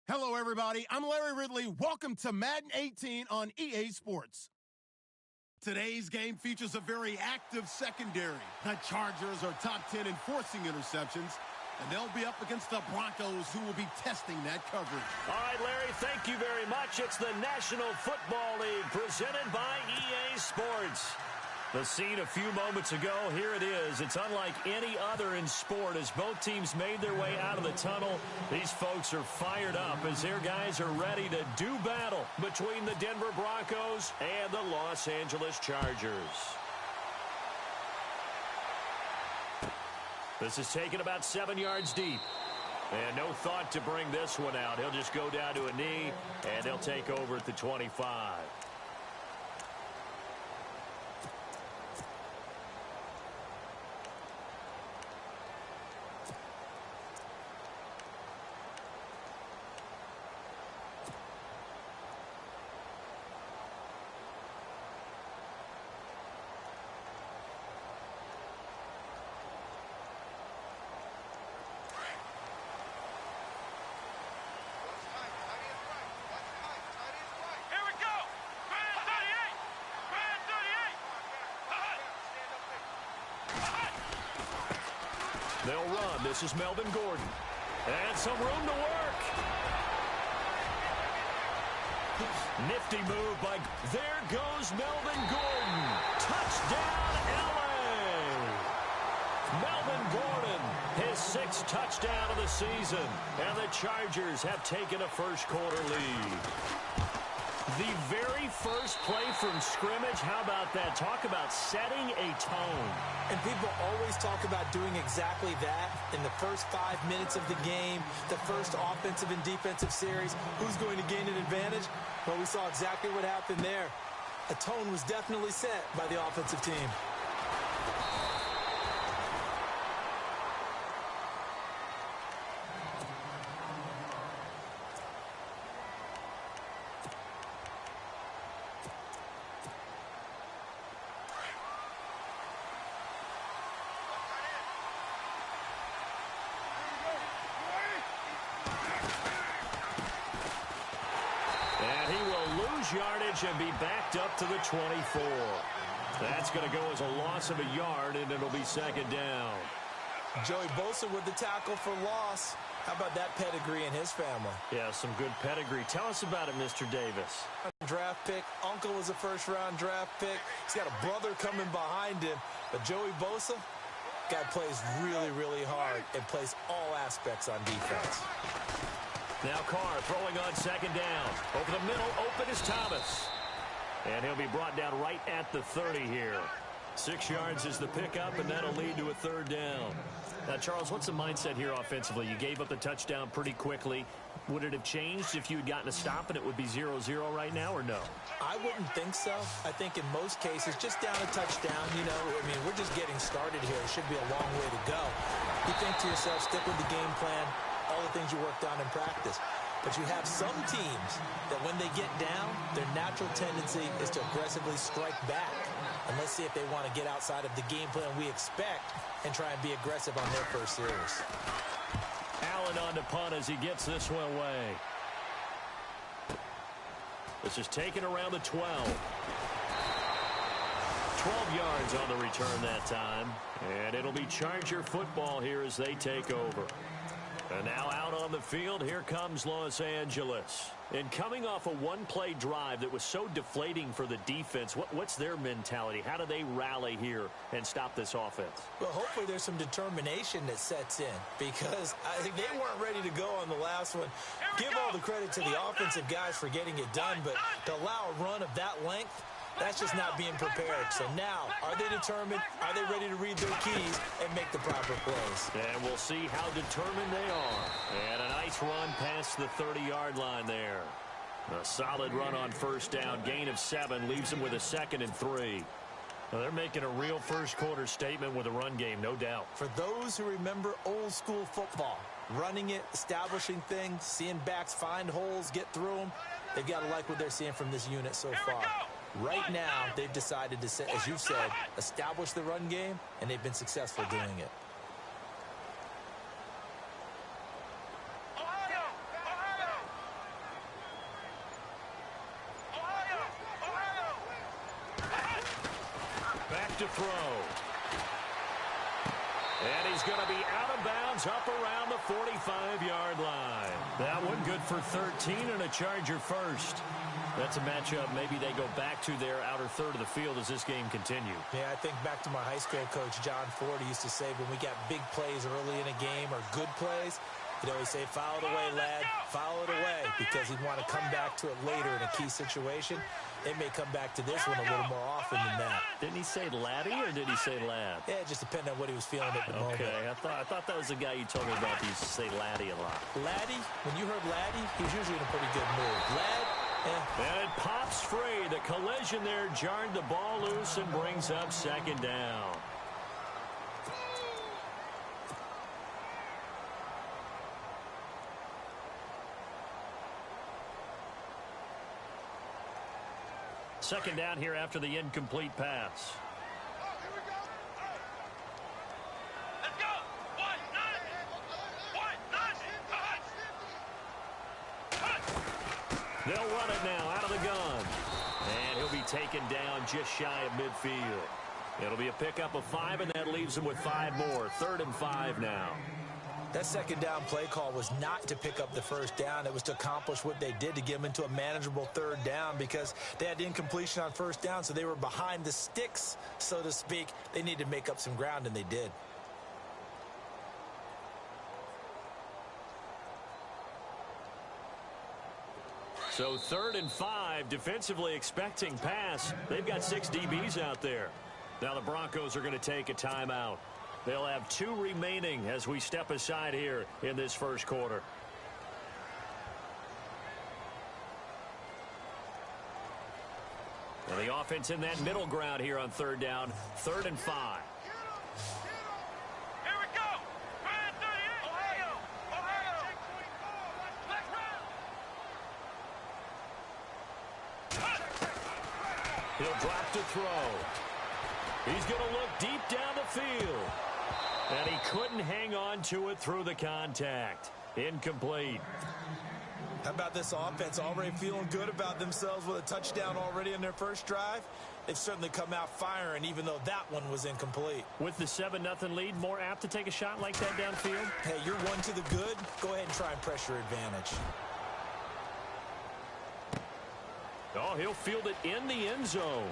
Hello, everybody. I'm Larry Ridley. Welcome to Madden 18 on EA Sports. Today's game features a very active secondary. The Chargers are top 10 in forcing interceptions, and they'll be up against the Broncos, who will be testing that coverage. All right, Larry, thank you very much. It's the National Football League presented by EA Sports. The scene a few moments ago, here it is. It's unlike any other in sport as both teams made their way out of the tunnel. These folks are fired up as their guys are ready to do battle between the Denver Broncos and the Los Angeles Chargers. This is taken about 7 yards deep. And no thought to bring this one out. He'll just go down to a knee, and they'll take over at the 25. They'll run. This is Melvin Gordon. And some room to work. Nifty move by... There goes Melvin Gordon. Touchdown, L.A. Melvin Gordon, his 6th touchdown of the season. And the Chargers have taken a first-quarter lead. The very first play from scrimmage, how about that? Talk about setting a tone. And people always talk about doing exactly that in the first 5 minutes of the game, the first offensive and defensive series. Who's going to gain an advantage? Well, we saw exactly what happened there. A tone was definitely set by the offensive team. Yardage and be backed up to the 24. That's going to go as a loss of a yard, and it'll be second down. Joey Bosa with the tackle for loss. How about that pedigree in his family? Yeah, some good pedigree. Tell us about it, Mr. Davis. Draft pick. Uncle was a first-round draft pick. He's got a brother coming behind him. But Joey Bosa, guy plays really, really hard and plays all aspects on defense. Now Carr throwing on second down. Over the middle, open is Thomas. And he'll be brought down right at the 30 here. 6 yards is the pickup, and that'll lead to a third down. Now, Charles, what's the mindset here offensively? You gave up the touchdown pretty quickly. Would it have changed if you had gotten a stop and it would be 0-0 right now, or no? I wouldn't think so. I think in most cases, just down a touchdown, we're just getting started here. It should be a long way to go. You think to yourself, stick with the game plan, all the things you worked on in practice. But you have some teams that when they get down, their natural tendency is to aggressively strike back. And let's see if they want to get outside of the game plan we expect and try and be aggressive on their first series. Allen on to punt as he gets this one away. This is taken around the 12. 12 yards on the return that time. And it'll be Charger football here as they take over. And now out on the field, here comes Los Angeles. And coming off a one-play drive that was so deflating for the defense, what's their mentality? How do they rally here and stop this offense? Well, hopefully there's some determination that sets in because I think they weren't ready to go on the last one. Give all the credit to the offensive guys for getting it done, but to allow a run of that length, that's just not being prepared. So now, are they determined? Are they ready to read their keys and make the proper plays? And we'll see how determined they are. And a nice run past the 30-yard line there. A solid run on first down. Gain of 7 leaves them with a 2nd and 3. Now they're making a real first-quarter statement with a run game, no doubt. For those who remember old-school football, running it, establishing things, seeing backs find holes, get through them, they've got to like what they're seeing from this unit so far. Right now, they've decided to, as you've said, establish the run game, and they've been successful doing it. to throw. And he's going to be out of bounds up around the 45-yard line. That one good for 13 and a Charger first. That's a matchup maybe they go back to their outer third of the field as this game continues. Yeah, I think back to my high school coach, John Ford. He used to say when we got big plays early in a game or good plays, he'd always say, foul it away, lad, foul it away, because he'd want to come back to it later in a key situation. They may come back to this one a little more often than that. Didn't he say laddie or did he say lad? Yeah, it just depended on what he was feeling at the moment. Okay, I thought that was the guy you told me about. He used to say laddie a lot. Laddie, when you heard laddie, he was usually in a pretty good mood. Lad, And it pops free. The collision there jarred the ball loose and brings up second down. Second down here after the incomplete pass. They'll run it now out of the gun. And he'll be taken down just shy of midfield. It'll be a pickup of 5, and that leaves him with 5 more. 3rd and 5 now. That second down play call was not to pick up the first down. It was to accomplish what they did to get them into a manageable 3rd down because they had incompletion on first down, so they were behind the sticks, so to speak. They needed to make up some ground, and they did. So 3rd and 5, defensively expecting pass. They've got 6 DBs out there. Now the Broncos are going to take a timeout. They'll have 2 remaining as we step aside here in this first quarter. And the offense in that middle ground here on 3rd down, 3rd and 5. Here we go. Ryan 38. Ohio. He'll drop to throw. He's going to look deep down the field. And he couldn't hang on to it through the contact. Incomplete. How about this offense already feeling good about themselves with a touchdown already in their first drive? They've certainly come out firing, even though that one was incomplete. With the 7-0 lead, more apt to take a shot like that downfield? Hey, you're one to the good. Go ahead and try and pressure advantage. Oh, he'll field it in the end zone.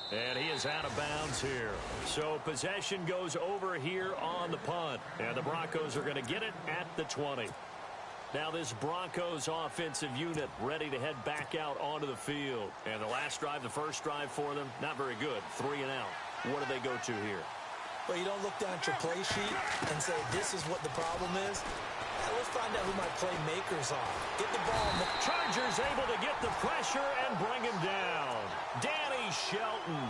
And he is out of bounds here. So possession goes over here on the punt. And the Broncos are going to get it at the 20. Now this Broncos offensive unit ready to head back out onto the field. And the last drive, the first drive for them, not very good. 3 and out. What do they go to here? Well, you don't look down at your play sheet and say, this is what the problem is. Now, let's find out who my playmakers are. Get the ball. Chargers able to get the pressure and bring him down. Danny Shelton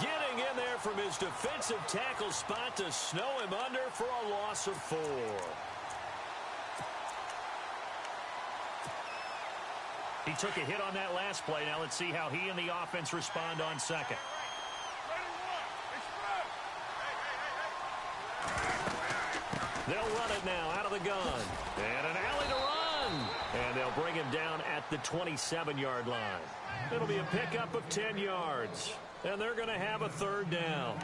getting in there from his defensive tackle spot to snow him under for a loss of 4. He took a hit on that last play. Now let's see how he and the offense respond on second. They'll run it now out of the gun. And an alley to run. And they'll bring him down at the 27-yard line. It'll be a pickup of 10 yards. And they're going to have a 3rd down.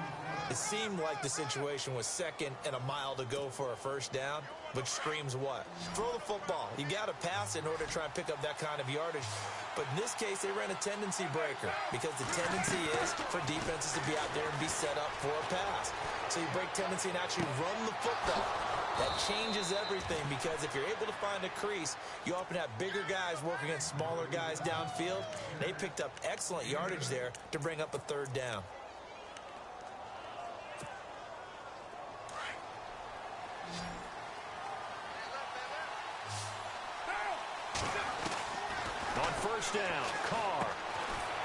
It seemed like the situation was 2nd and a mile to go for a first down, which screams what? Throw the football. You got to pass it in order to try and pick up that kind of yardage. But in this case, they ran a tendency breaker because the tendency is for defenses to be out there and be set up for a pass. So you break tendency and actually run the football. That changes everything because if you're able to find a crease, you often have bigger guys working against smaller guys downfield. They picked up excellent yardage there to bring up a 3rd down. On first down, Carr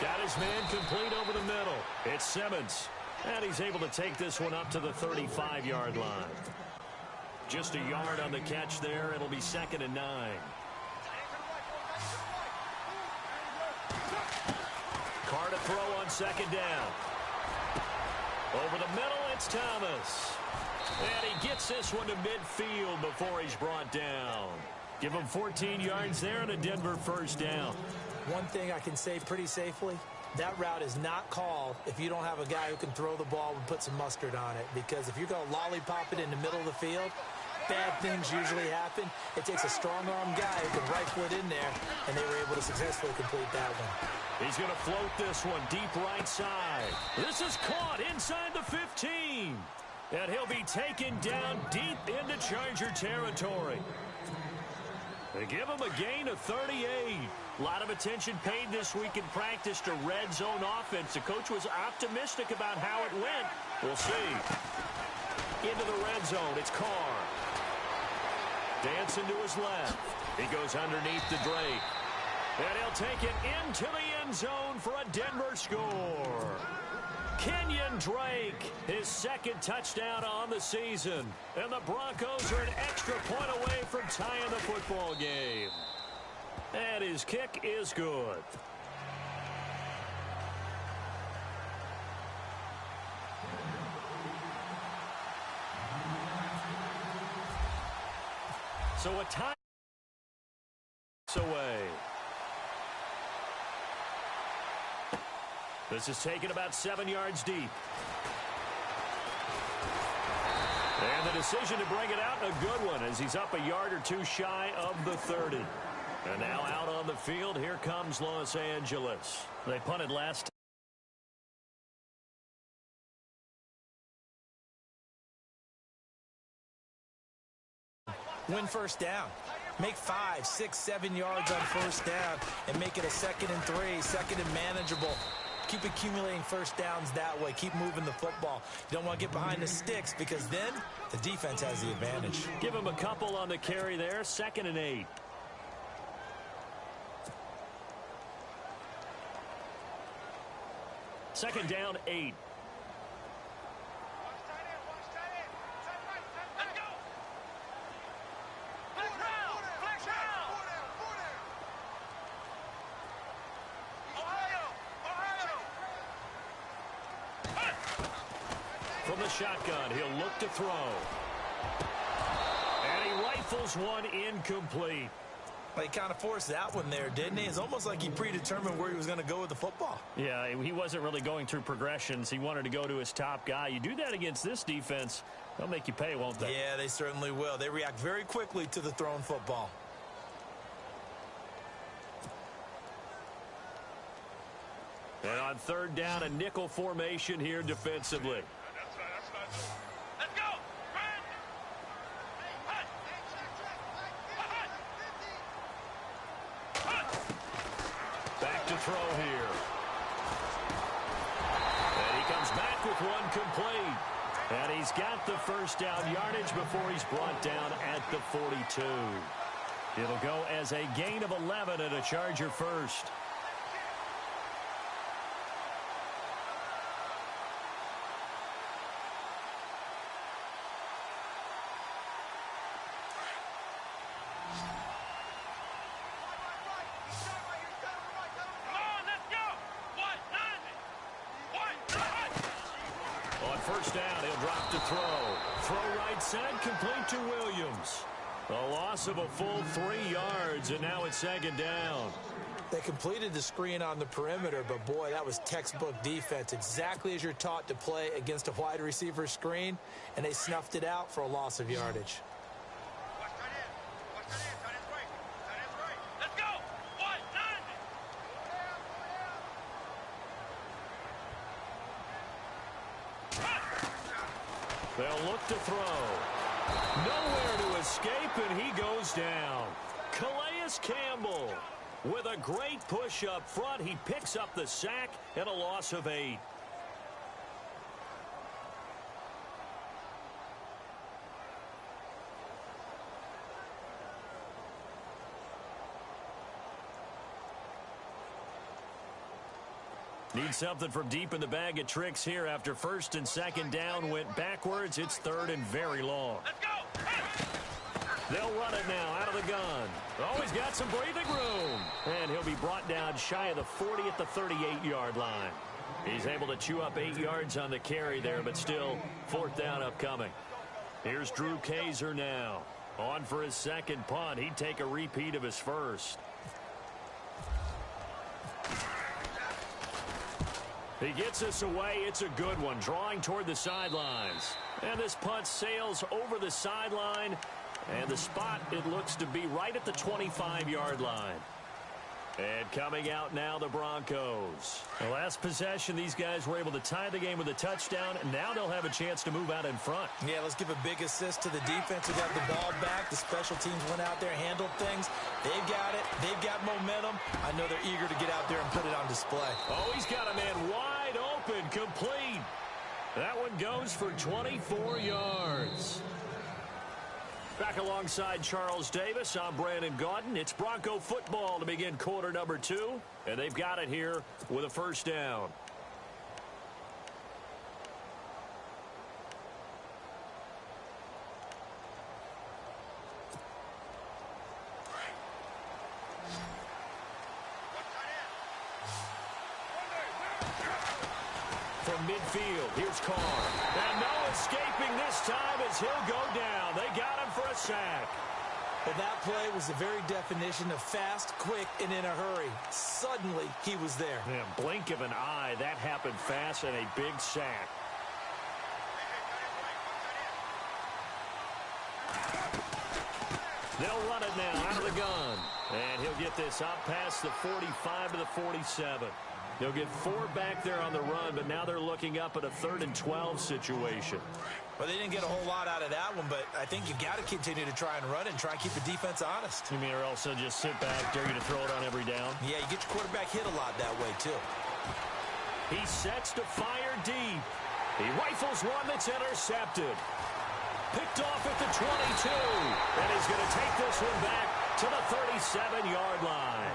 got his man complete over the middle. It's Simmons. And he's able to take this one up to the 35-yard line. Just a yard on the catch there. It'll be 2nd and 9. Carr to throw on 2nd down. Over the middle, it's Thomas. And he gets this one to midfield before he's brought down. Give him 14 yards there and a Denver first down. One thing I can say pretty safely, that route is not called if you don't have a guy who can throw the ball and put some mustard on it. Because if you're going to lollipop it in the middle of the field, bad things usually happen. It takes a strong-arm guy who can rifle it in there, and they were able to successfully complete that one. He's going to float this one deep right side. This is caught inside the 15. And he'll be taken down deep into Charger territory. They give him a gain of 38. A lot of attention paid this week in practice to red zone offense. The coach was optimistic about how it went. We'll see. Into the red zone, it's Carr. Dancing to his left. He goes underneath the Drake. And he'll take it into the end zone for a Denver score. Kenyon Drake, his second touchdown on the season. And the Broncos are an extra point away from tying the football game. And his kick is good. So a tie away. This is taken about 7 yards deep. And the decision to bring it out, a good one, as he's up a yard or two shy of the 30. And now out on the field, here comes Los Angeles. They punted last time. Win first down. Make 5, 6, 7 yards on first down and make it a 2nd and 3, 2nd and manageable. Keep accumulating first downs that way. Keep moving the football. You don't want to get behind the sticks because then the defense has the advantage. Give him a couple on the carry there. 2nd and 8. Second down, 8. From the shotgun, he'll look to throw. And he rifles one incomplete. Well, he kind of forced that one there, didn't he? It's almost like he predetermined where he was going to go with the football. Yeah, he wasn't really going through progressions. He wanted to go to his top guy. You do that against this defense, they'll make you pay, won't they? Yeah, they certainly will. They react very quickly to the thrown football. And on third down, a nickel formation here defensively. Let's go! Back to throw here. And he comes back with one complete. And he's got the first down yardage before he's brought down at the 42. It'll go as a gain of 11 and a Charger first. First down, he'll drop to throw. Throw right side, complete to Williams. A loss of a full 3 yards, and now it's 2nd down. They completed the screen on the perimeter, but boy, that was textbook defense. Exactly as you're taught to play against a wide receiver screen, and they snuffed it out for a loss of yardage. They'll look to throw. Nowhere to escape, and he goes down. Calais Campbell with a great push up front. He picks up the sack and a loss of 8. Need something from deep in the bag of tricks here after first and second down went backwards. It's third and very long. Let's go! They'll run it now out of the gun. Oh, he's got some breathing room. And he'll be brought down shy of the 40 at the 38-yard line. He's able to chew up 8 yards on the carry there, but still fourth down upcoming. Here's Drew Kaiser now. On for his second punt. He'd take a repeat of his first. He gets us away. It's a good one, drawing toward the sidelines. And this punt sails over the sideline. And the spot, it looks to be right at the 25-yard line. And coming out now, the Broncos. The last possession, these guys were able to tie the game with a touchdown, and now they'll have a chance to move out in front. Yeah, let's give a big assist to the defense who got the ball back. The special teams went out there, handled things. They've got it. They've got momentum. I know they're eager to get out there and put it on display. Oh, he's got a man wide open, complete. That one goes for 24 yards. Back alongside Charles Davis, I'm Brandon Gaudin. It's Bronco football to begin quarter number 2, and they've got it here with a first down. From midfield, here's Carr. And no escaping this time as he'll go down. They got him for a sack. Well, that play was the very definition of fast, quick, and in a hurry. Suddenly, he was there. Man, blink of an eye, that happened fast and a big sack. They'll run it now out of the gun. And he'll get this up past the 45 to the 47. They'll get 4 back there on the run, but now they're looking up at a 3rd and 12 situation. Well, they didn't get a whole lot out of that one, but I think you got to continue to try and run and try and keep the defense honest. You mean or else they'll just sit back, dare you to throw it on every down? Yeah, you get your quarterback hit a lot that way, too. He sets to fire deep. He rifles one that's intercepted. Picked off at the 22. And he's going to take this one back to the 37-yard line.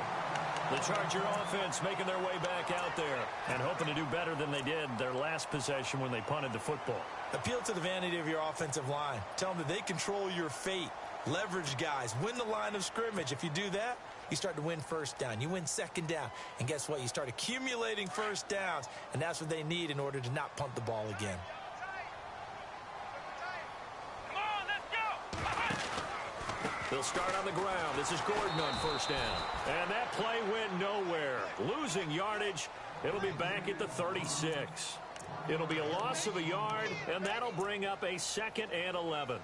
The Charger offense making their way back out there and hoping to do better than they did their last possession when they punted the football. Appeal to the vanity of your offensive line. Tell them that they control your fate. Leverage guys. Win the line of scrimmage. If you do that, you start to win first down. You win second down. And guess what? You start accumulating first downs. And that's what they need in order to not punt the ball again. They'll start on the ground. This is Gordon on first down. And that play went nowhere. Losing yardage. It'll be back at the 36. It'll be a loss of a yard, and that'll bring up a 2nd and 11.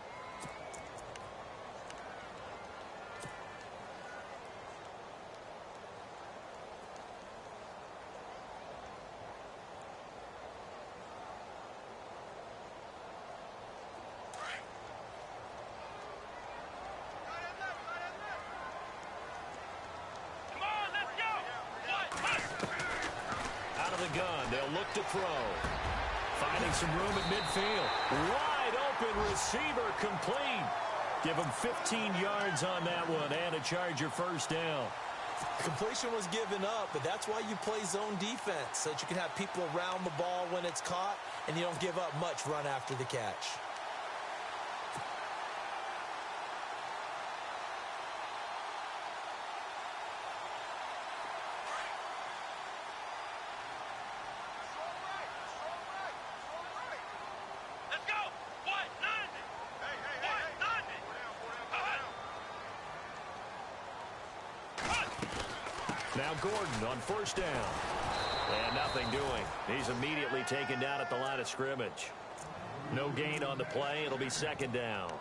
Gun. They'll look to throw. Finding some room at midfield. Wide open receiver complete. Give him 15 yards on that one and a Charger first down. Completion was given up, but that's why you play zone defense, so that you can have people around the ball when it's caught and you don't give up much run after the catch. Now Gordon on first down. And nothing doing. He's immediately taken down at the line of scrimmage. No gain on the play. It'll be 2nd down.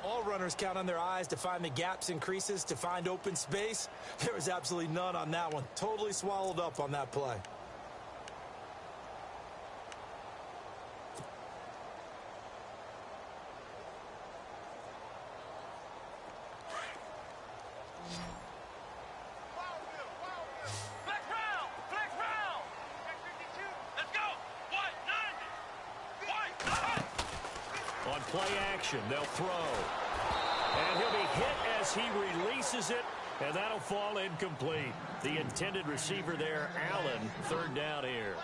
All runners count on their eyes to find the gaps and creases, to find open space. There was absolutely none on that one. Totally swallowed up on that play. Play action. They'll throw. And he'll be hit as he releases it, and that'll fall incomplete. The intended receiver there, Allen, 3rd down here.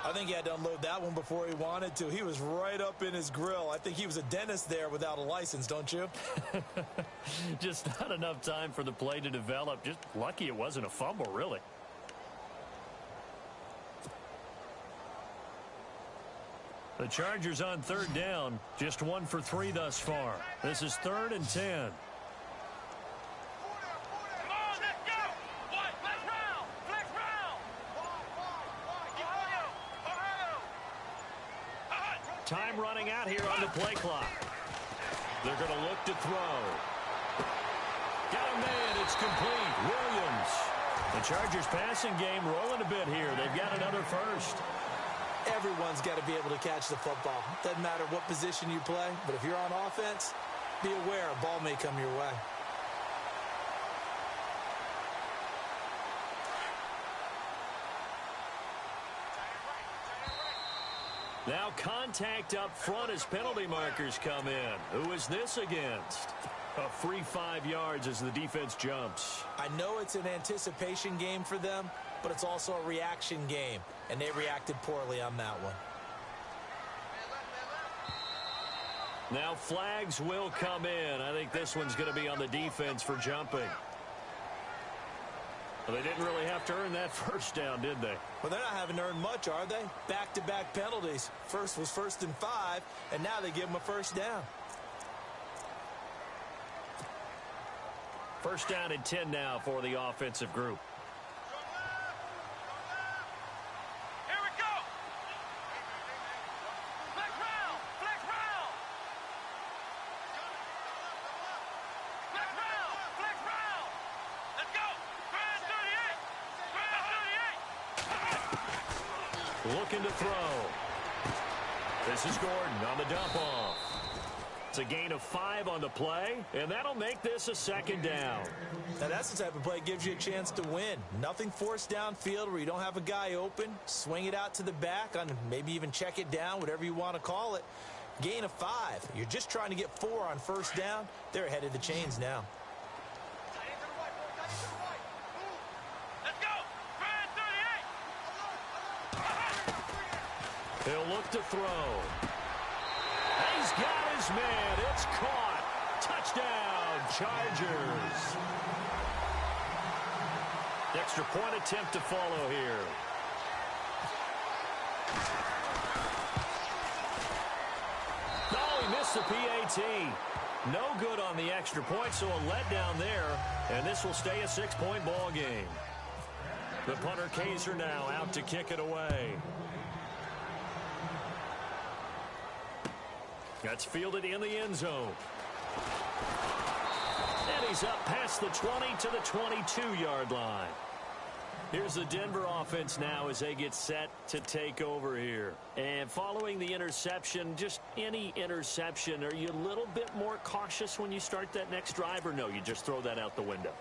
I think he had to unload that one before he wanted to. He was right up in his grill. I think he was a dentist there without a license, don't you? Just not enough time for the play to develop. Just lucky it wasn't a fumble, really. The Chargers on 3rd down, just 1 for 3 thus far. This is 3rd and 10. time running out here on the play clock. They're going to look to throw. Got a man. It's complete. Williams. The Chargers passing game rolling a bit here. They've got another first. Everyone's got to be able to catch the football. Doesn't matter what position you play, but if you're on offense, be aware a ball may come your way. Now contact up front as penalty markers come in. Who is this against? A free 5 yards as the defense jumps. I know it's an anticipation game for them, but it's also a reaction game, and they reacted poorly on that one. Now flags will come in. I think this one's going to be on the defense for jumping. Well, they didn't really have to earn that first down, did they? Well, they're not having to earn much, are they? Back-to-back penalties. First was 1st and 5, and now they give them a first down. First down and 10 now for the offensive group. Here we go. Flex round. Flex round. Flex round. Flex round. Let's go. Grind 38. Grind 38. Looking to throw. This is Gordon on the dump off. It's a gain of 5 on the play, and that'll make this a second down. Now, that's the type of play that gives you a chance to win. Nothing forced downfield where you don't have a guy open. Swing it out to the back, on maybe even check it down, whatever you want to call it. Gain of 5. You're just trying to get 4 on first down. They're ahead of the chains now. Let's go. Grind 38. He'll look to throw. He's got his man. It's caught. Touchdown, Chargers. Extra point attempt to follow here. Oh, he missed the PAT. No good on the extra point, so a letdown there. And this will stay a 6-point ball game. The punter Kaiser now out to kick it away. That's fielded in the end zone. And he's up past the 20 to the 22-yard line. Here's the Denver offense now as they get set to take over here. And following the interception, just any interception, are you a little bit more cautious when you start that next drive, or no, you just throw that out the window?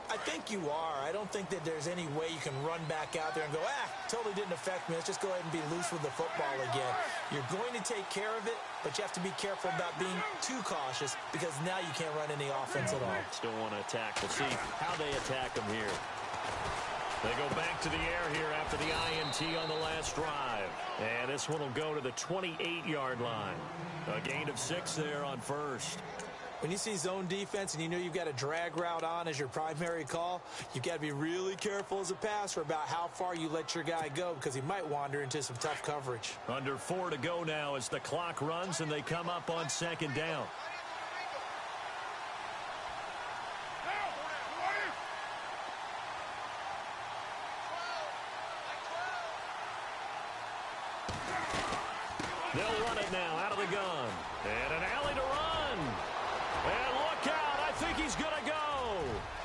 I think you are. I don't think that there's any way you can run back out there and go, totally didn't affect me. Let's just go ahead and be loose with the football again. You're going to take care of it, but you have to be careful about being too cautious because now you can't run any offense at all. Still want to attack. We'll see how they attack them here. They go back to the air here after the INT on the last drive. And this one will go to the 28-yard line. A gain of 6 there on first. When you see zone defense and you know you've got a drag route on as your primary call, you've got to be really careful as a passer about how far you let your guy go because he might wander into some tough coverage. Under 4 to go now as the clock runs and they come up on second down. They'll run it now out of the gun. And an alley to run. And look out. I think he's going to go.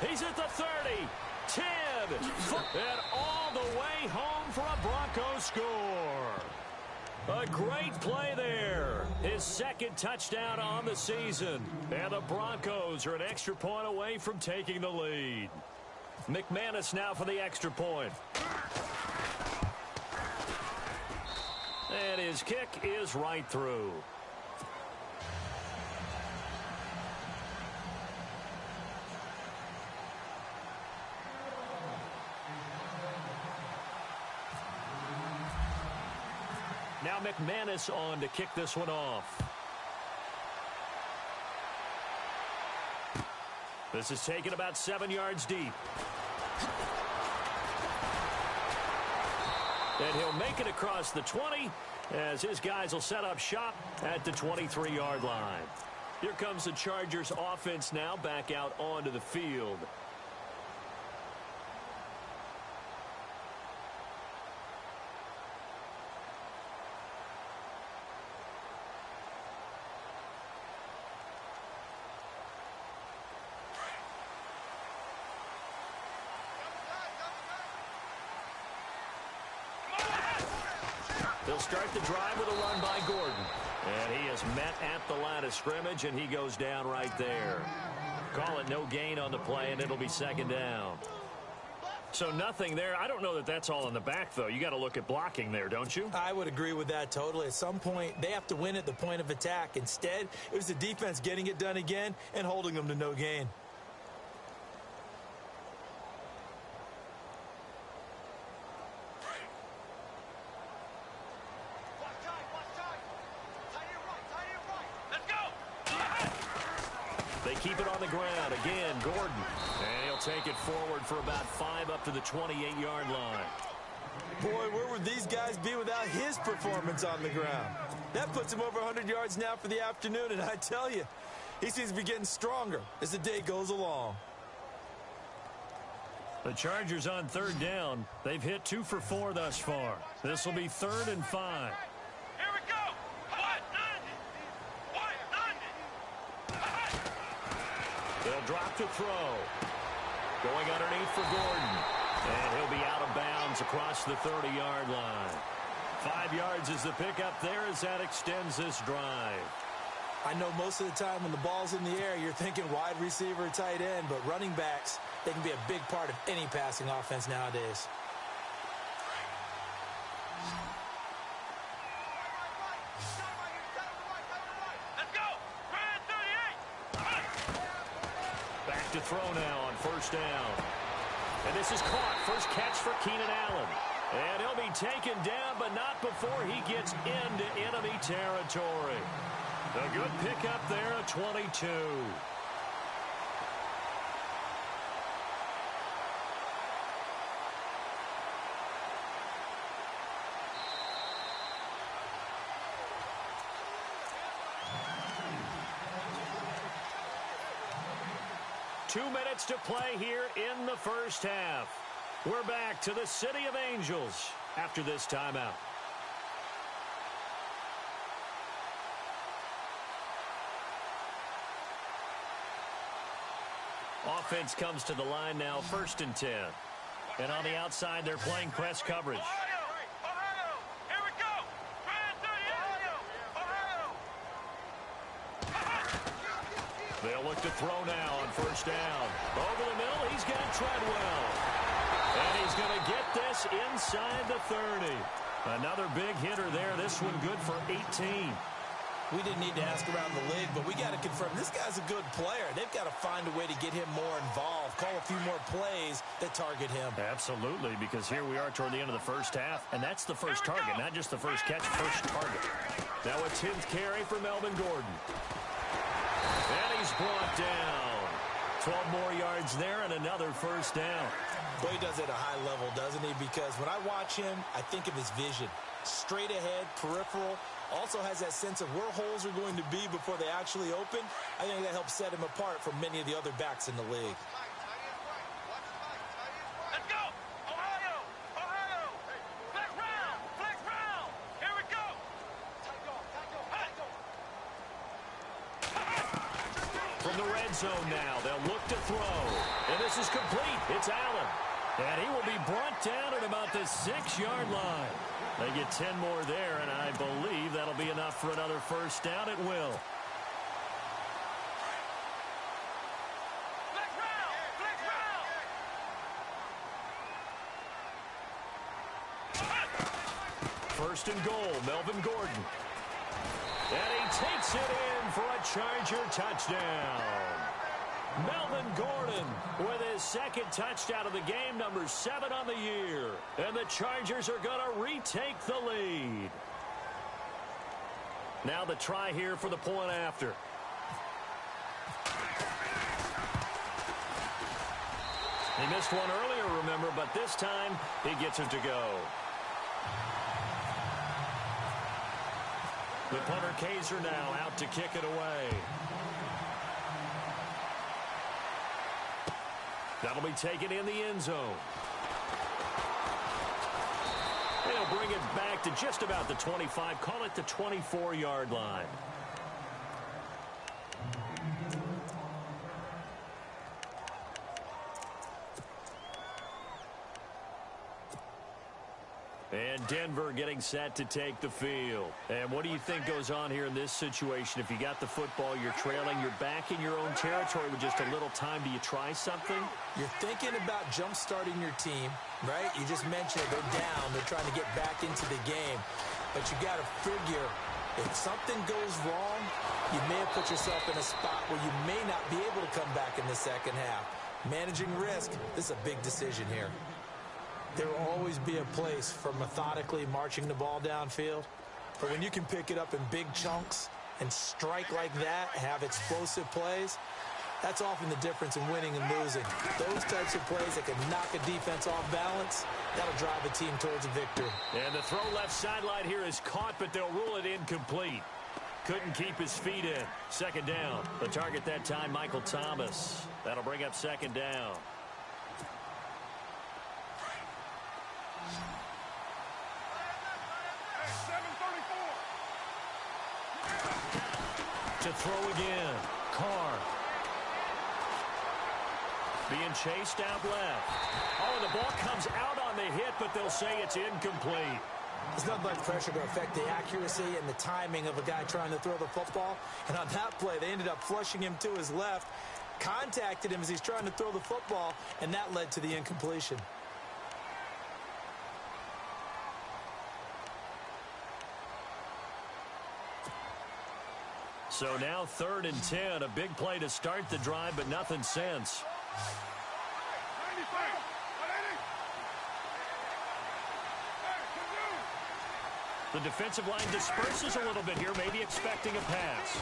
He's at the 30, 10, and all the way home for a Broncos score. A great play there. His second touchdown on the season. And the Broncos are an extra point away from taking the lead. McManus now for the extra point. And his kick is right through. Now McManus on to kick this one off. This is taken about 7 yards deep. And he'll make it across the 20 as his guys will set up shop at the 23-yard line. Here comes the Chargers offense now back out onto the field. They'll start the drive with a run by Gordon. And he is met at the line of scrimmage, and he goes down right there. Call it no gain on the play, and it'll be second down. So nothing there. I don't know that that's all in the back, though. You got to look at blocking there, don't you? I would agree with that totally. At some point, they have to win at the point of attack. Instead, it was the defense getting it done again and holding them to no gain. They keep it on the ground. Again, Gordon. And he'll take it forward for about 5 up to the 28-yard line. Boy, where would these guys be without his performance on the ground? That puts him over 100 yards now for the afternoon, and I tell you, he seems to be getting stronger as the day goes along. The Chargers on third down. They've hit 2 for 4 thus far. This will be 3rd and 5. Here we go. They'll drop to throw. Going underneath for Gordon. And he'll be out of bounds across the 30-yard line. 5 yards is the pickup there as that extends this drive. I know most of the time when the ball's in the air, you're thinking wide receiver, tight end, but running backs, they can be a big part of any passing offense nowadays. Let's go. Back to throw now on first down. And this is caught. First catch for Keenan Allen. And he'll be taken down, but not before he gets into enemy territory. A good pickup there at 22. Two minutes to play here in the first half. We're back to the City of Angels after this timeout. Offense comes to the line now, 1st and 10. And on the outside, they're playing press coverage. Ohio. Here we go. They'll look to throw now on first down. Over the middle, he's got Treadwell. And he's going to get this inside the 30. Another big hitter there. This one good for 18. We didn't need to ask around the league, but we got to confirm this guy's a good player. They've got to find a way to get him more involved, call a few more plays that target him. Absolutely, because here we are toward the end of the first half, and that's the first target, not just the first catch, first target. Now a 10th carry for Melvin Gordon. And he's brought down. 12 more yards there and another first down. Well, he does it at a high level, doesn't he? Because when I watch him, I think of his vision. Straight ahead, peripheral, also has that sense of where holes are going to be before they actually open. I think that helps set him apart from many of the other backs in the league. Let's go. Ohio. Flex round. Here we go. From the red zone now, they'll look to throw. And this is complete. It's Allen. And he will be brought down at about the 6-yard line. They get 10 more there, and I believe that'll be enough for another first down. It will. First and goal, Melvin Gordon. And he takes it in for a Charger touchdown. Melvin Gordon with his 2nd touchdown of the game, number 7 on the year. And the Chargers are going to retake the lead. Now the try here for the point after. He missed one earlier, remember, but this time he gets it to go. The punter Kaiser now out to kick it away. That'll be taken in the end zone. They'll bring it back to just about the 25, call it the 24-yard line. And Denver getting set to take the field. And what do you think goes on here in this situation? If you got the football, you're trailing, you're back in your own territory with just a little time. Do you try something? You're thinking about jump-starting your team, right? You just mentioned it. They're down. They're trying to get back into the game. But you got to figure, if something goes wrong, you may have put yourself in a spot where you may not be able to come back in the second half. Managing risk, this is a big decision here. There will always be a place for methodically marching the ball downfield. But when you can pick it up in big chunks and strike like that, have explosive plays, that's often the difference in winning and losing. Those types of plays that can knock a defense off balance, that'll drive a team towards a victory. And the throw left sideline here is caught, but they'll rule it incomplete. Couldn't keep his feet in. Second down. The target that time, Michael Thomas. That'll bring up second down. To throw again. Carr. Being chased out left. Oh, the ball comes out on the hit, but they'll say it's incomplete. There's nothing like pressure to affect the accuracy and the timing of a guy trying to throw the football. And on that play, they ended up flushing him to his left, contacted him as he's trying to throw the football, and that led to the incompletion. So now 3rd and 10, a big play to start the drive, but nothing since. The defensive line disperses a little bit here, maybe expecting a pass.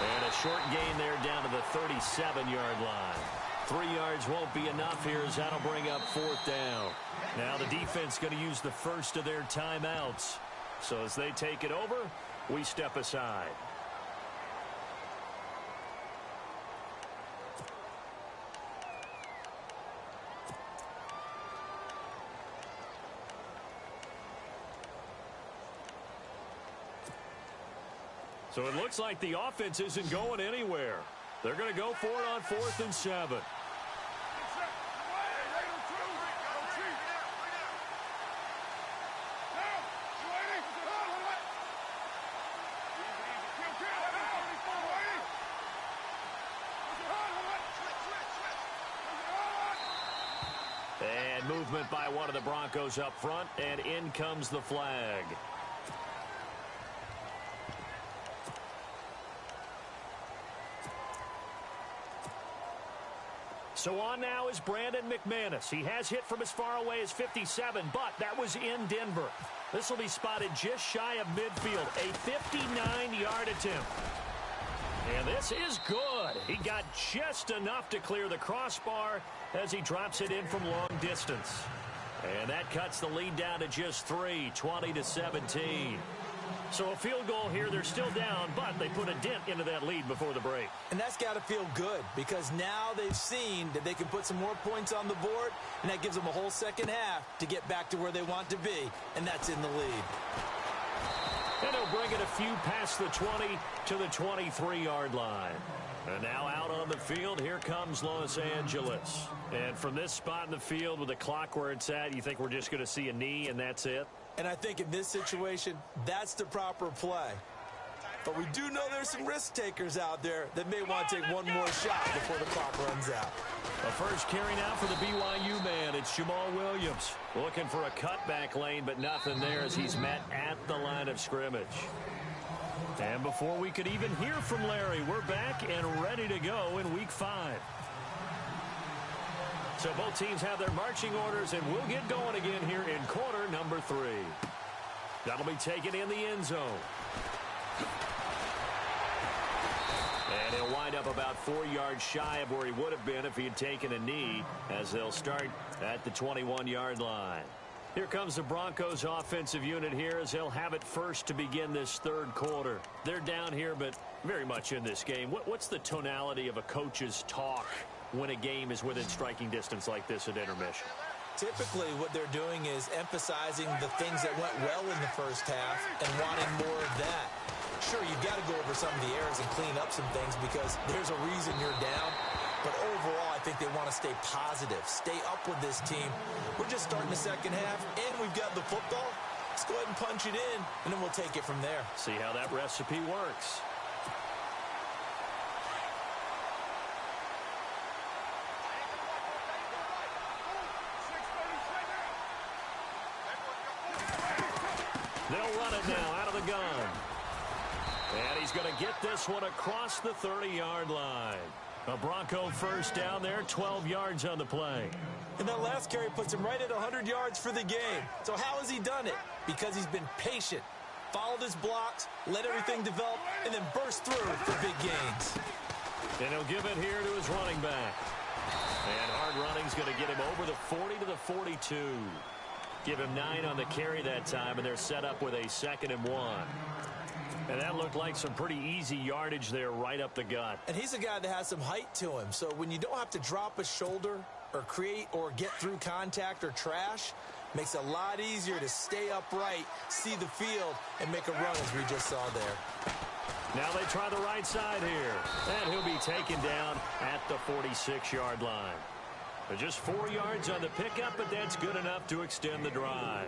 And a short gain there down to the 37-yard line. 3 yards won't be enough here as that'll bring up 4th down. Now the defense going to use the first of their timeouts. So as they take it over, we step aside. So it looks like the offense isn't going anywhere. They're going to go for it on 4th and 7. And movement by one of the Broncos up front, and in comes the flag. So on now is Brandon McManus. He has hit from as far away as 57, but that was in Denver. This will be spotted just shy of midfield, a 59-yard attempt. And this is good. He got just enough to clear the crossbar as he drops it in from long distance. And that cuts the lead down to just 3, 20-17. So a field goal here, they're still down, but they put a dent into that lead before the break. And that's got to feel good because now they've seen that they can put some more points on the board, and that gives them a whole second half to get back to where they want to be, and that's in the lead. And they'll bring it a few past the 20 to the 23-yard line. And now out on the field, here comes Los Angeles. And from this spot in the field with the clock where it's at, you think we're just going to see a knee and that's it? And I think in this situation, that's the proper play. But we do know there's some risk takers out there that may want to take one more shot before the clock runs out. The first carry now for the BYU man. It's Jamal Williams looking for a cutback lane, but nothing there as he's met at the line of scrimmage. And before we could even hear from Larry, we're back and ready to go in Week 5. So both teams have their marching orders, and we'll get going again here in quarter number 3. That'll be taken in the end zone. And he'll wind up about 4 yards shy of where he would have been if he had taken a knee, as they'll start at the 21-yard line. Here comes the Broncos offensive unit here as they'll have it first to begin this third quarter. They're down here, but very much in this game. What's the tonality of a coach's talk when a game is within striking distance like this at intermission? Typically, what they're doing is emphasizing the things that went well in the first half and wanting more of that. Sure, you've got to go over some of the errors and clean up some things because there's a reason you're down. But overall, I think they want to stay positive, stay up with this team. We're just starting the second half, and we've got the football. Let's go ahead and punch it in, and then we'll take it from there. See how that recipe works. They'll run it now out of the gun. And he's going to get this one across the 30-yard line. A Bronco first down there, 12 yards on the play. And that last carry puts him right at 100 yards for the game. So how has he done it? Because he's been patient, followed his blocks, let everything develop, and then burst through for big gains. And he'll give it here to his running back. And hard running's going to get him over the 40 to the 42. Give him 9 on the carry that time, and they're set up with a 2nd and 1. And that looked like some pretty easy yardage there right up the gut. And he's a guy that has some height to him. So when you don't have to drop a shoulder or create or get through contact or trash, makes it a lot easier to stay upright, see the field, and make a run as we just saw there. Now they try the right side here. And he'll be taken down at the 46-yard line. Just 4 yards on the pickup, but that's good enough to extend the drive.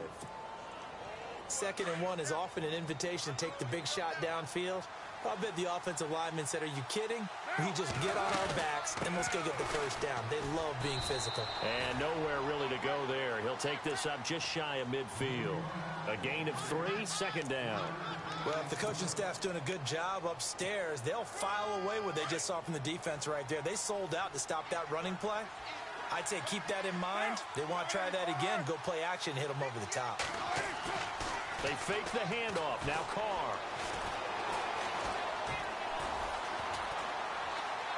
2nd and 1 is often an invitation to take the big shot downfield. I bet the offensive lineman said, are you kidding? We just get on our backs and let's go get the first down. They love being physical. And nowhere really to go there. He'll take this up just shy of midfield. A gain of 3, 2nd down. Well, if the coaching staff's doing a good job upstairs, they'll file away what they just saw from the defense right there. They sold out to stop that running play. I'd say keep that in mind. They want to try that again. Go play action, hit them over the top. They fake the handoff. Now Carr.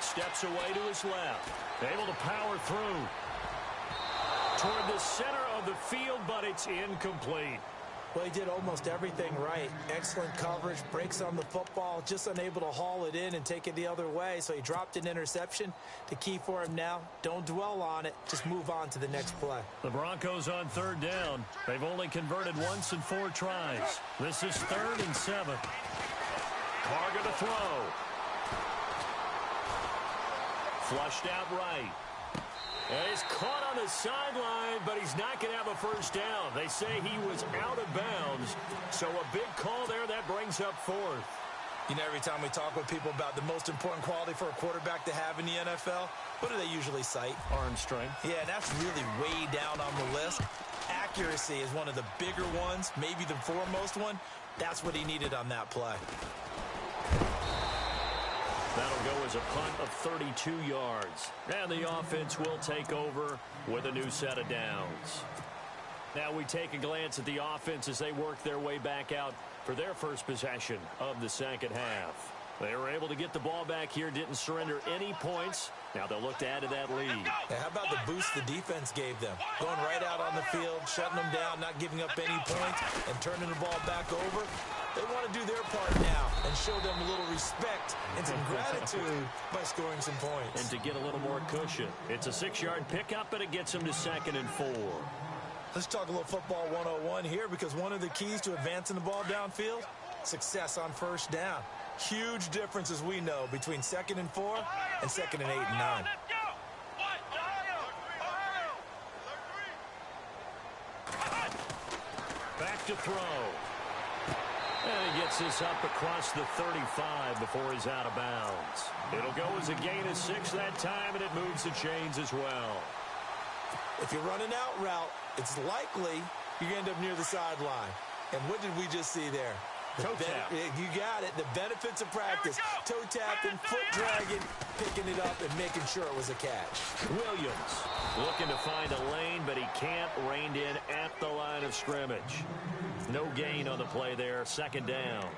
Steps away to his left. Able to power through. Toward the center of the field, but it's incomplete. Well, he did almost everything right. Excellent coverage, breaks on the football, just unable to haul it in and take it the other way. So he dropped an interception. The key for him now, don't dwell on it. Just move on to the next play. The Broncos on 3rd down. They've only converted once in 4 tries. This is 3rd and 7. Carr going to throw. Flushed out right. And he's caught on the sideline, but he's not going to have a first down. They say he was out of bounds. So a big call there that brings up 4th. You know, every time we talk with people about the most important quality for a quarterback to have in the NFL, what do they usually cite? Arm strength. Yeah, that's really way down on the list. Accuracy is one of the bigger ones, maybe the foremost one. That's what he needed on that play. That'll go as a punt of 32 yards. And the offense will take over with a new set of downs. Now we take a glance at the offense as they work their way back out for their first possession of the second half. They were able to get the ball back here, didn't surrender any points. Now they'll look to add to that lead. Yeah, how about the boost the defense gave them? Going right out on the field, shutting them down, not giving up any points, and turning the ball back over. They want to do their part now and show them a little respect and some gratitude by scoring some points. And to get a little more cushion. It's a 6-yard pickup, but it gets them to 2nd and 4. Let's talk a little football 101 here, because one of the keys to advancing the ball downfield, success on first down. Huge difference, as we know, between 2nd and 4 and 2nd and 8 and 9. Back to throw. And he gets this up across the 35 before he's out of bounds. It'll go as a gain of 6 that time, and it moves the chains as well. If you're running out route, it's likely you end up near the sideline. And what did we just see there? Toe tap. You got it. The benefits of practice. Toe tapping, foot dragging, picking it up, and making sure it was a catch. Williams looking to find a lane, but he can't. Reined in at the line of scrimmage. No gain on the play there. 2nd down.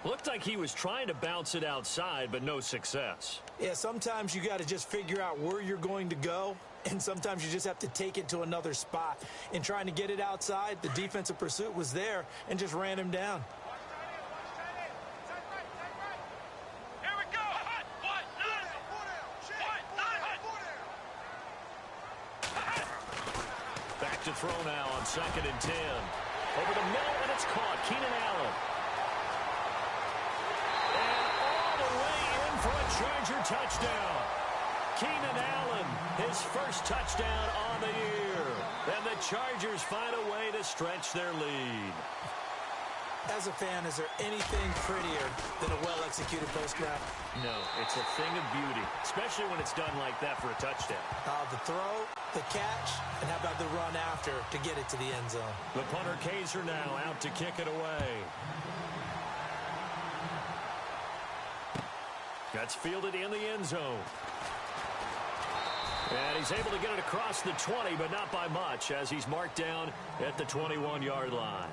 Looked like he was trying to bounce it outside, but no success. Yeah, sometimes you got to just figure out where you're going to go, and sometimes you just have to take it to another spot. In trying to get it outside, the defensive pursuit was there and just ran him down. Here we go. Back to throw now on 2nd and 10. Over the middle, and it's caught. Keenan Allen. And all the way in for a Charger touchdown. Keenan Allen, his first touchdown on the year. And the Chargers find a way to stretch their lead. As a fan, is there anything prettier than a well-executed post route? No, it's a thing of beauty, especially when it's done like that for a touchdown. The throw, the catch, and how about the run after to get it to the end zone? The punter Kaiser now out to kick it away. That's fielded in the end zone. And he's able to get it across the 20, but not by much, as he's marked down at the 21-yard line.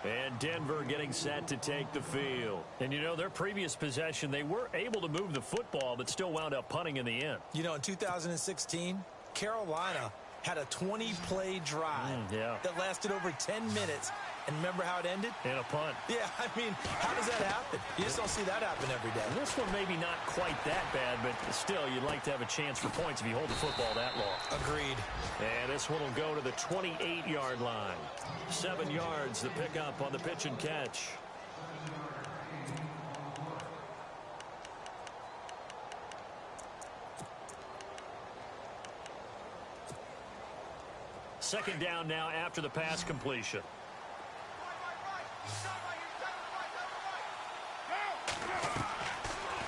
And Denver getting set to take the field. And, you know, their previous possession, they were able to move the football, but still wound up punting in the end. You know, in 2016, Carolina had a 20-play drive that lasted over 10 minutes. And remember how it ended? In a punt. Yeah, I mean, how does that happen? You just don't see that happen every day. And this one maybe not quite that bad, but still, you'd like to have a chance for points if you hold the football that long. Agreed. And this one will go to the 28-yard line. 7 yards, the pickup on the pitch and catch. Second down now after the pass completion.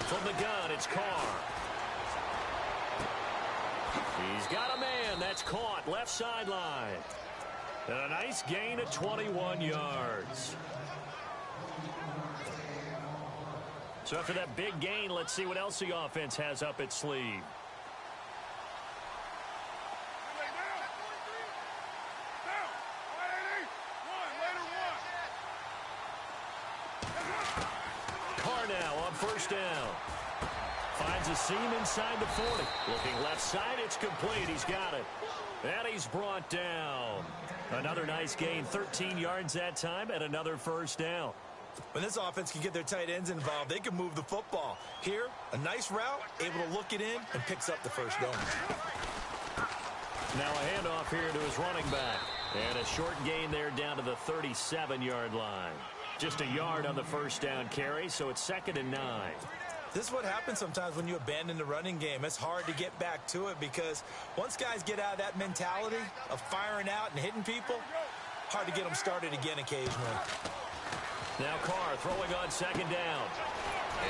From the gun, it's Carr. He's got a man. That's caught. Left sideline. And a nice gain of 21 yards. So after that big gain, let's see what else the offense has up its sleeve. Carr now on first down. Finds a seam inside the 40. Looking left side, it's complete. He's got it. And he's brought down. Another nice gain, 13 yards that time, and another first down. When this offense can get their tight ends involved, they can move the football. Here, a nice route, able to look it in, and picks up the first down. Now a handoff here to his running back. And a short gain there down to the 37-yard line. Just a yard on the first down carry, so it's 2nd and 9. This is what happens sometimes when you abandon the running game. It's hard to get back to it because once guys get out of that mentality of firing out and hitting people, hard to get them started again occasionally. Now Carr throwing on 2nd down.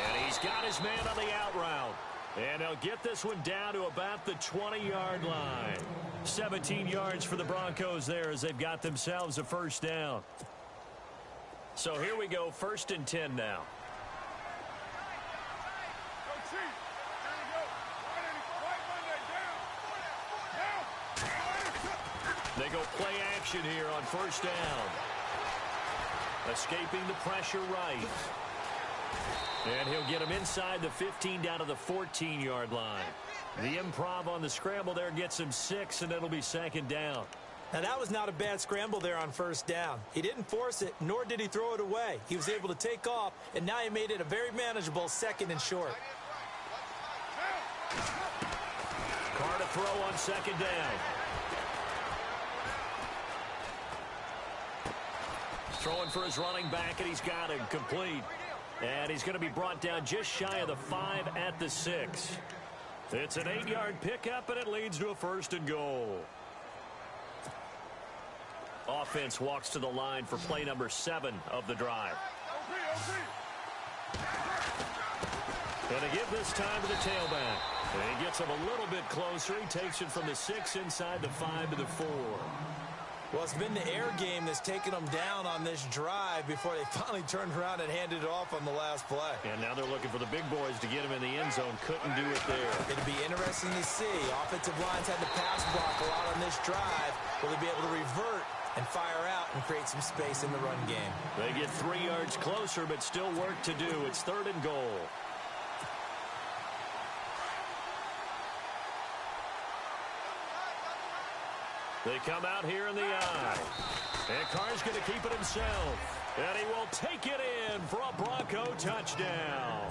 And he's got his man on the out route. And he'll get this one down to about the 20-yard line. 17 yards for the Broncos there as they've got themselves a first down. So here we go, 1st and 10 now. They go play action here on first down. Escaping the pressure right. And he'll get him inside the 15 down to the 14-yard line. The improv on the scramble there gets him 6, and it'll be 2nd down. Now, that was not a bad scramble there on first down. He didn't force it, nor did he throw it away. He was able to take off, and now he made it a very manageable 2nd and short. Carr to throw on 2nd down. Throwing for his running back, and he's got him complete. And he's going to be brought down just shy of the 5 at the 6. It's an 8-yard pickup, and it leads to a 1st and goal. Offense walks to the line for play number 7 of the drive. And to give this time to the tailback. And he gets him a little bit closer. He takes it from the 6 inside the 5 to the 4. Well, it's been the air game that's taken them down on this drive before they finally turned around and handed it off on the last play. And now they're looking for the big boys to get him in the end zone. Couldn't do it there. It'll be interesting to see. Offensive lines had to pass block a lot on this drive. Will they be able to revert and fire out and create some space in the run game? They get 3 yards closer, but still work to do. It's 3rd and goal. They come out here in the eye. And Carr's going to keep it himself. And he will take it in for a Bronco touchdown.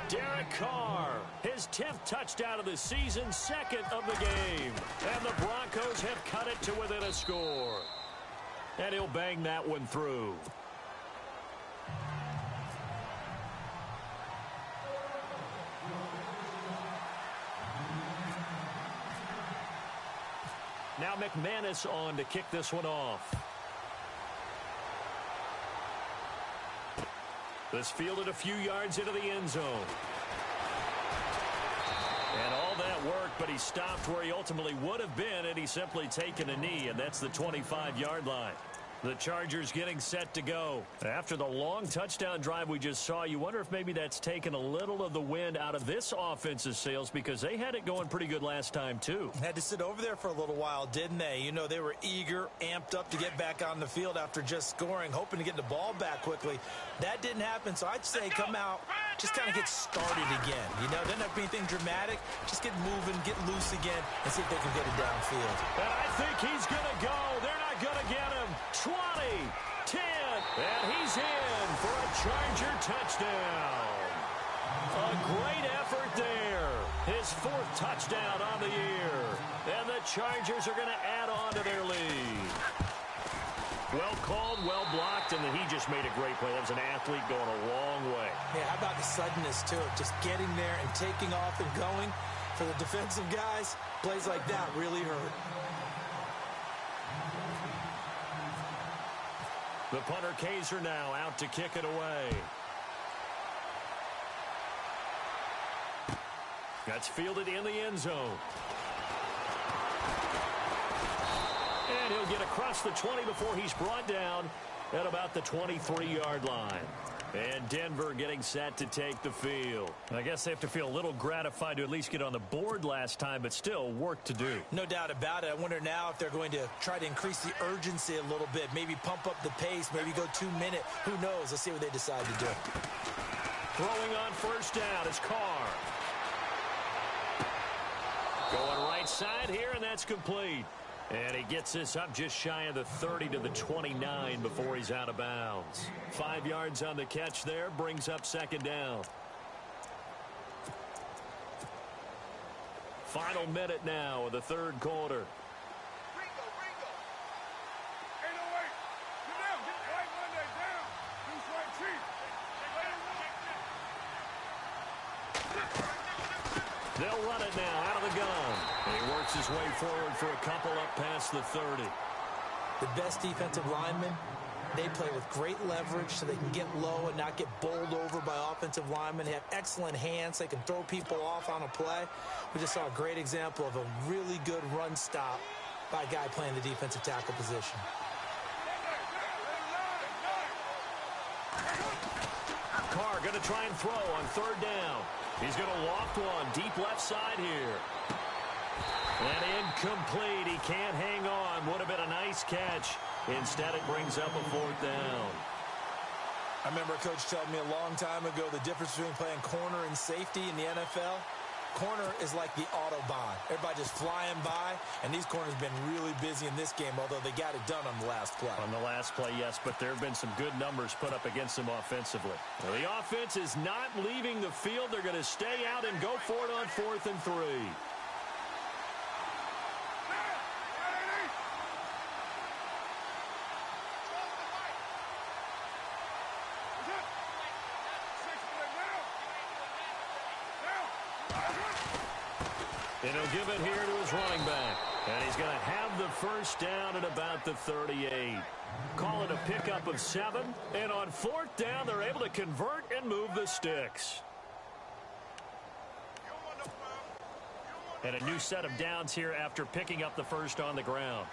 Derek Carr, his 10th touchdown of the season, 2nd of the game. And the Broncos have cut it to within a score. And he'll bang that one through. Now McManus on to kick this one off. This fielded a few yards into the end zone. And all that work, but he stopped where he ultimately would have been, and he's simply taken a knee, and that's the 25-yard line. The Chargers getting set to go. After the long touchdown drive we just saw, you wonder if maybe that's taken a little of the wind out of this offense's sails, because they had it going pretty good last time, too. Had to sit over there for a little while, didn't they? You know, they were eager, amped up to get back on the field after just scoring, hoping to get the ball back quickly. That didn't happen, so I'd say come out, just kind of get started again. You know, doesn't have to be anything dramatic. Just get moving, get loose again, and see if they can get it downfield. And I think he's going to go. They're not going to get him. 20, 10, and he's in for a Charger touchdown. A great effort there. His 4th touchdown on the year. And the Chargers are going to add on to their lead. Well called, well blocked, and he just made a great play. That was an athlete going a long way. Yeah, how about the suddenness to it? Just getting there and taking off and going. For the defensive guys, plays like that really hurt. The punter Kaiser now out to kick it away. That's fielded in the end zone. And he'll get across the 20 before he's brought down at about the 23-yard line. And Denver getting set to take the field. I guess they have to feel a little gratified to at least get on the board last time, but still work to do. No doubt about it. I wonder now if they're going to try to increase the urgency a little bit, maybe pump up the pace, maybe go 2-minute. Who knows? Let's see what they decide to do. Throwing on first down is Carr. Going right side here, and that's complete. And he gets this up just shy of the 30 to the 29 before he's out of bounds. 5 yards on the catch there, brings up second down. Final minute now of the third quarter. They'll run it now out of the gun. And he works his way forward for a couple up past the 30. The best defensive linemen, they play with great leverage so they can get low and not get bowled over by offensive linemen. They have excellent hands. They can throw people off on a play. We just saw a great example of a really good run stop by a guy playing the defensive tackle position. Carr going to try and throw on third down. He's going to loft one deep left side here. And incomplete. He can't hang on. Would have been a nice catch. Instead, it brings up a fourth down. I remember a coach telling me a long time ago the difference between playing corner and safety in the NFL. Corner is like the Autobahn. Everybody just flying by, and these corners have been really busy in this game, although they got it done on the last play. On the last play, yes, but there have been some good numbers put up against them offensively. Well, the offense is not leaving the field. They're going to stay out and go for it on 4th and 3. And he'll give it here to his running back. And he's going to have the first down at about the 38. Call it a pickup of 7. And on 4th down, they're able to convert and move the sticks. And a new set of downs here after picking up the first on the ground.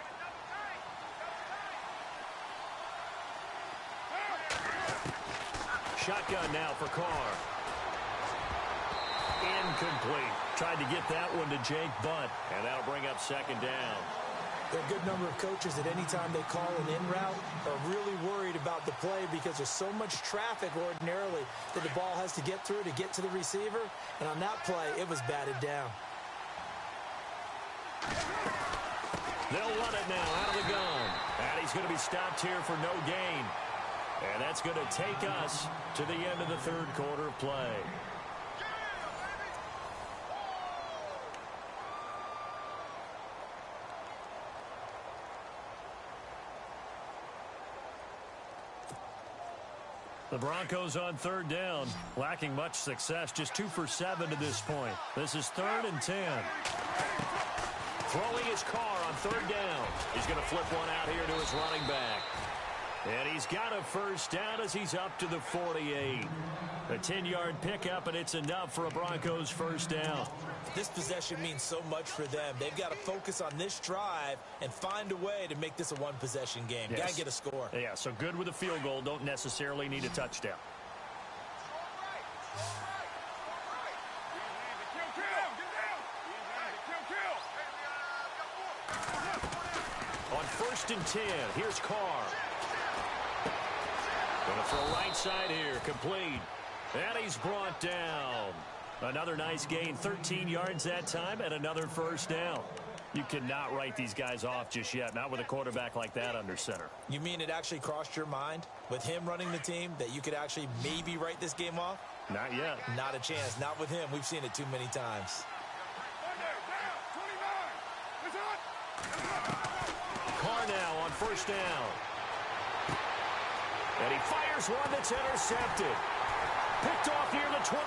Shotgun now for Carr. Incomplete. Tried to get that one to Jake Butt, and that'll bring up second down. There are a good number of coaches that anytime they call an in route are really worried about the play because there's so much traffic ordinarily that the ball has to get through to get to the receiver. And on that play, it was batted down. They'll run it now out of the gun. And he's going to be stopped here for no gain. And that's going to take us to the end of the third quarter of play. The Broncos on third down, lacking much success, just 2 for 7 to this point. This is 3rd and 10. Throwing his car on third down. He's going to flip one out here to his running back. And he's got a first down as he's up to the 48. A 10-yard pickup, and it's enough for a Broncos first down. This possession means so much for them. They've got to focus on this drive and find a way to make this a one-possession game. Yes. Got to get a score. Yeah, so good with a field goal. Don't necessarily need a touchdown. On 1st and 10, here's Carr. Going to throw right side here, complete. And he's brought down. Another nice gain, 13 yards that time, and another first down. You cannot write these guys off just yet, not with a quarterback like that under center. You mean it actually crossed your mind with him running the team that you could actually maybe write this game off? Not yet. Not a chance. Not with him. We've seen it too many times. Carr now on first down. And he fires one that's intercepted. Picked off near the 29.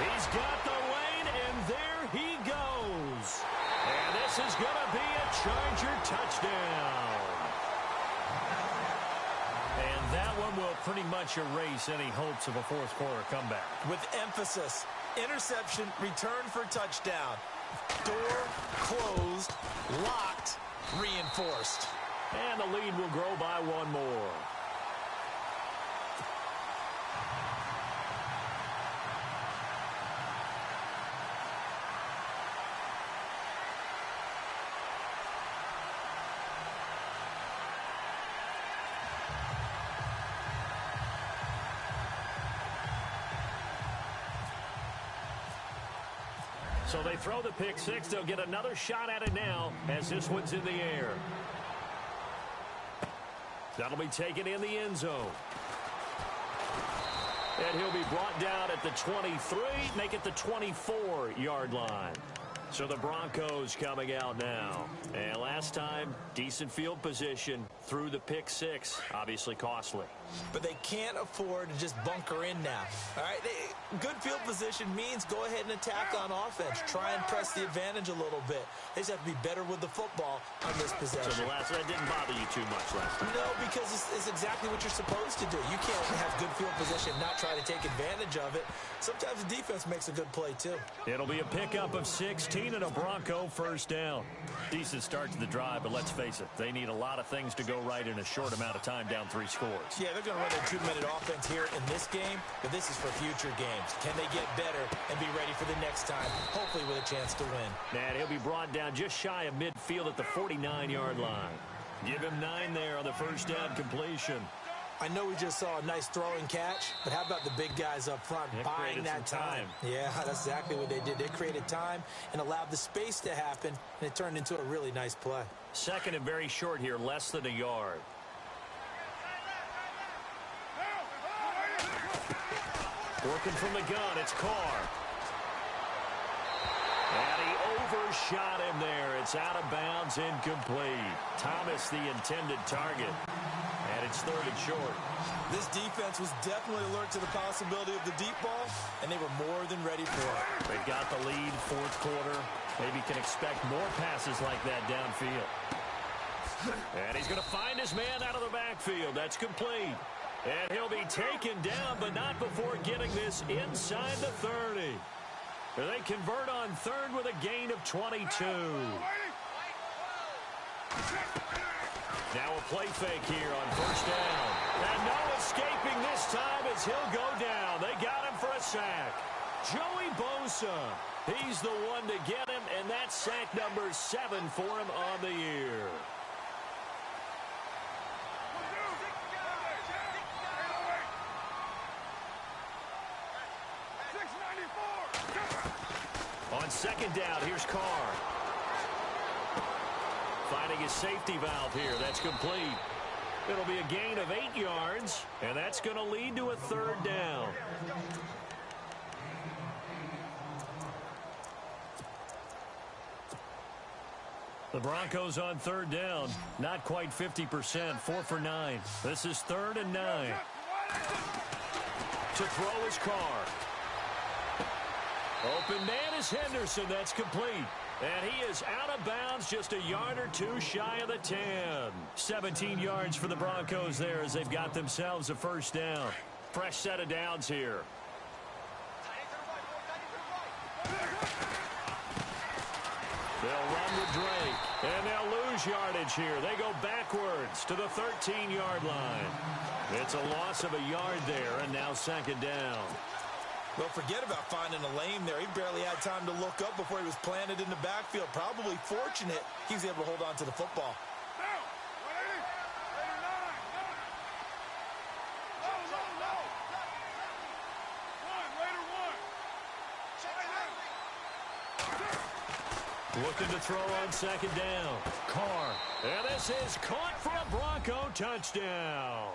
He's got the lane, and there he goes. And this is going to be a Charger touchdown. And that one will pretty much erase any hopes of a fourth quarter comeback. With emphasis, interception, return for touchdown. Door closed, locked, reinforced. And the lead will grow by one more. So they throw the pick six. They'll get another shot at it now as this one's in the air. That'll be taken in the end zone. And he'll be brought down at the 23, make it the 24-yard line. So the Broncos coming out now. And last time, decent field position through the pick six. Obviously costly. But they can't afford to just bunker in now. All right, good field position means go ahead and attack on offense. Try and press the advantage a little bit. They just have to be better with the football on this possession. So that didn't bother you too much last time? No, because it's exactly what you're supposed to do. You can't have good field position and not try to take advantage of it. Sometimes the defense makes a good play, too. It'll be a pickup of 16 and a Bronco first down. Decent start to the drive, but let's face it, they need a lot of things to go right in a short amount of time down 3 scores. Yeah, they're going to run a 2-minute offense here in this game, but this is for future games. Can they get better and be ready for the next time, hopefully with a chance to win? And he'll be brought down just shy of midfield at the 49-yard line. Give him 9 there on the first down completion. I know we just saw a nice throwing catch, but how about the big guys up front buying that time? Yeah, that's exactly what they did. They created time and allowed the space to happen, and it turned into a really nice play. Second and very short here, less than a yard. Working from the gun, it's Carr. And he overshot him there. It's out of bounds, incomplete. Thomas, the intended target. And it's third and short. This defense was definitely alert to the possibility of the deep ball, and they were more than ready for it. They've got the lead, fourth quarter. Maybe can expect more passes like that downfield. And he's going to find his man out of the backfield. That's complete. And he'll be taken down, but not before getting this inside the 30. They convert on third with a gain of 22. Now a play fake here on first down. And no escaping this time as he'll go down. They got him for a sack. Joey Bosa, he's the one to get him, and that's sack number 7 for him on the year. On second down, here's Carr. Finding his safety valve here. That's complete. It'll be a gain of 8 yards, and that's going to lead to a third down. The Broncos on third down. Not quite 50%. 4 for 9. This is 3rd and 9. To throw is Carr. Open man is Henderson. That's complete. And he is out of bounds, just a yard or two shy of the 10. 17 yards for the Broncos there as they've got themselves a first down. Fresh set of downs here. They'll run with Drake, and they'll lose yardage here. They go backwards to the 13-yard line. It's a loss of a yard there, and now second down. Well, forget about finding a lane there. He barely had time to look up before he was planted in the backfield. Probably fortunate he was able to hold on to the football. Looking to throw on second down. Carr. And this is caught for a Bronco touchdown.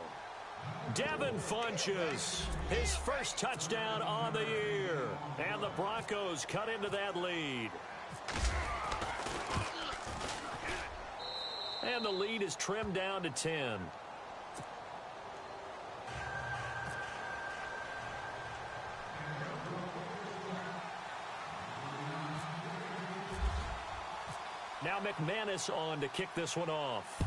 Devin Funchess, his first touchdown on the year. And the Broncos cut into that lead. And the lead is trimmed down to 10. Now McManus on to kick this one off.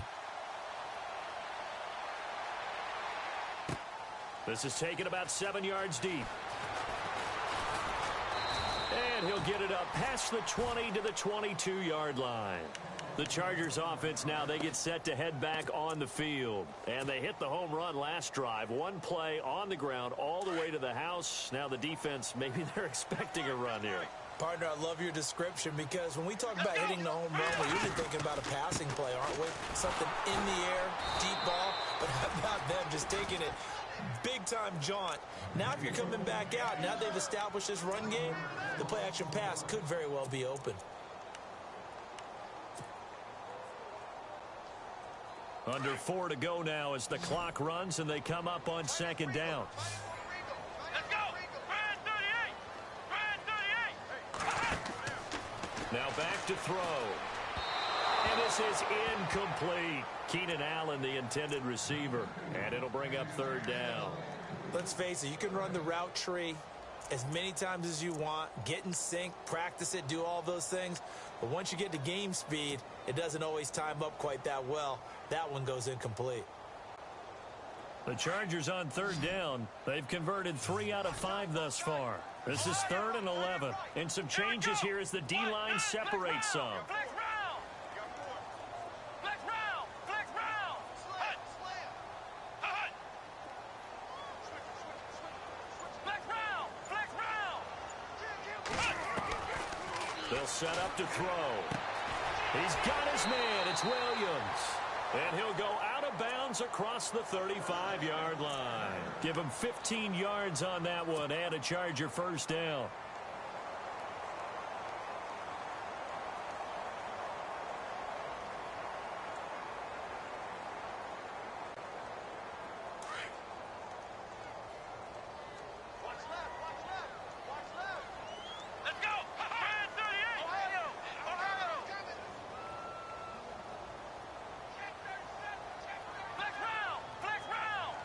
This is taken about 7 yards deep. And he'll get it up past the 20 to the 22-yard line. The Chargers offense now, they get set to head back on the field. And they hit the home run last drive. One play on the ground all the way to the house. Now the defense, maybe they're expecting a run here. Partner, I love your description because when we talk about hitting the home run, we're usually thinking about a passing play, aren't we? Something in the air, deep ball, but how about them just taking it big-time jaunt. Now if you're coming back out, now they've established this run game, the play-action pass could very well be open. Under 4 to go now as the clock runs and they come up on second down. Let's go! Brand 38! Brand 38! Now back to throw. And this is incomplete. Keenan Allen, the intended receiver. And it'll bring up third down. Let's face it, you can run the route tree as many times as you want, get in sync, practice it, do all those things. But once you get to game speed, it doesn't always time up quite that well. That one goes incomplete. The Chargers on third down. They've converted 3 out of 5 thus far. This is 3rd and 11. And some changes here as the D-line separates some. Flex round! Flex round! Flex round! Hut! Hut! Flex round! Flex round! They'll set up to throw. He's got his man. It's Williams. And he'll go out of bounds across the 35-yard line. Give him 15 yards on that one and a Charger first down. Let's go! Brand 38! Ohio! Flex round! Flex round!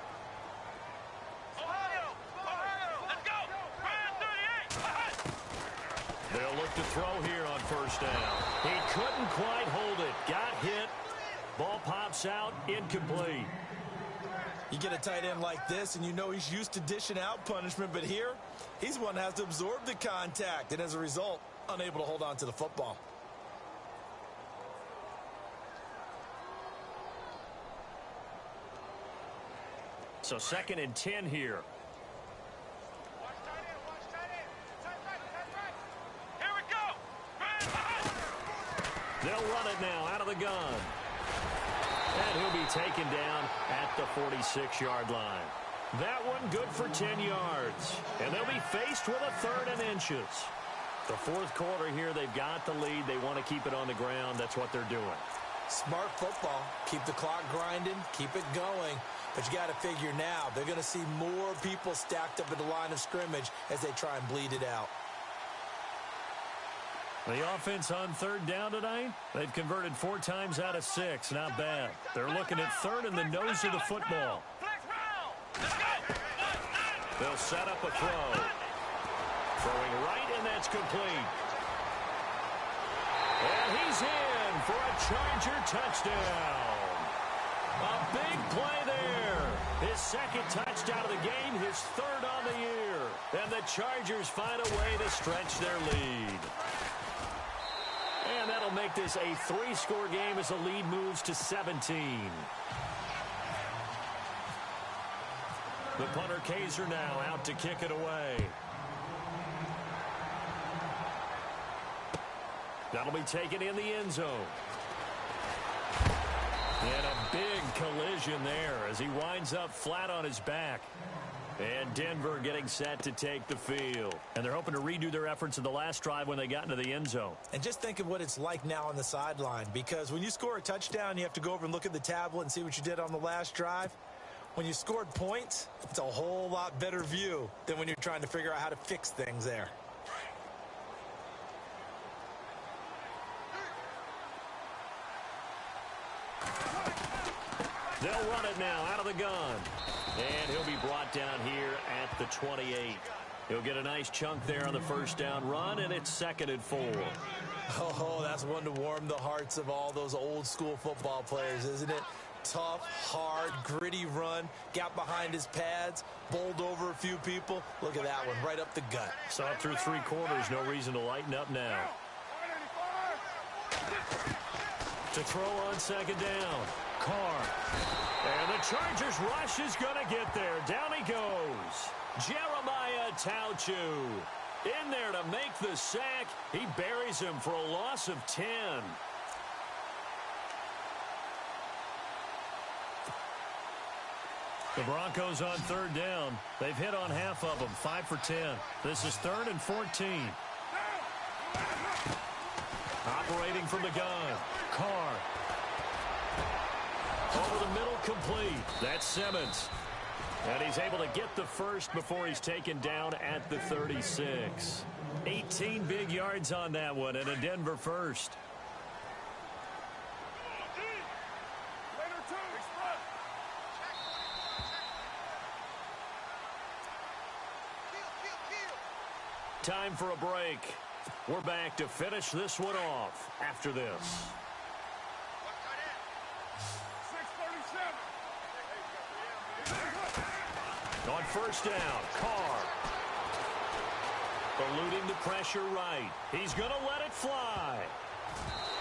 Ohio! Let's go! Brand 38! They'll look to throw here on first down. He couldn't quite hold it. Got hit. Ball pops out. Incomplete. You get a tight end like this, and you know he's used to dishing out punishment, but here, he's one that has to absorb the contact, and as a result, unable to hold on to the football. So 2nd and 10 here. Watch tight end! Watch tight end! Tight right! Here we go! Brand They'll run it now out of the gun. And he'll be taken down at the 46-yard line. That one good for 10 yards. And they'll be faced with a 3rd and inches. The 4th quarter here, they've got the lead. They want to keep it on the ground. That's what they're doing. Smart football. Keep the clock grinding. Keep it going. But you got to figure now, they're going to see more people stacked up at the line of scrimmage as they try and bleed it out. The offense on 3rd down tonight, they've converted 4 times out of 6. Not bad. They're looking at 3rd in the nose of the football. Flex round! Let's go! They'll set up a throw. Throwing right, and that's complete. And he's in for a Charger touchdown. A big play there. His second touchdown of the game, his third on the year. And the Chargers find a way to stretch their lead. And that'll make this a 3-score game as the lead moves to 17. The punter TankSzn now out to kick it away. That'll be taken in the end zone. And a big collision there as he winds up flat on his back. And Denver getting set to take the field. And they're hoping to redo their efforts in the last drive when they got into the end zone. And just think of what it's like now on the sideline, because when you score a touchdown, you have to go over and look at the tablet and see what you did on the last drive. When you scored points, it's a whole lot better view than when you're trying to figure out how to fix things there. They'll run it now out of the gun. And he'll be brought down here at the 28. He'll get a nice chunk there on the first down run, and it's 2nd and 4. Oh, that's one to warm the hearts of all those old school football players, isn't it? Tough, hard, gritty run, got behind his pads, bowled over a few people. Look at that one, right up the gut. Saw it through 3 quarters, no reason to lighten up now. To throw on 2nd down, Carr. And the Chargers rush is going to get there. Down he goes. Jeremiah Tauchu in there to make the sack. He buries him for a loss of 10. The Broncos on 3rd down. They've hit on half of them, 5 for 10. This is 3rd and 14. Operating from the gun, Carr. Over the middle, complete. That's Simmons. And he's able to get the first before he's taken down at the 36. 18 big yards on that one, and a Denver first. Time for a break. We're back to finish this one off after this. On first down, Carr. Eluding the pressure right. He's going to let it fly.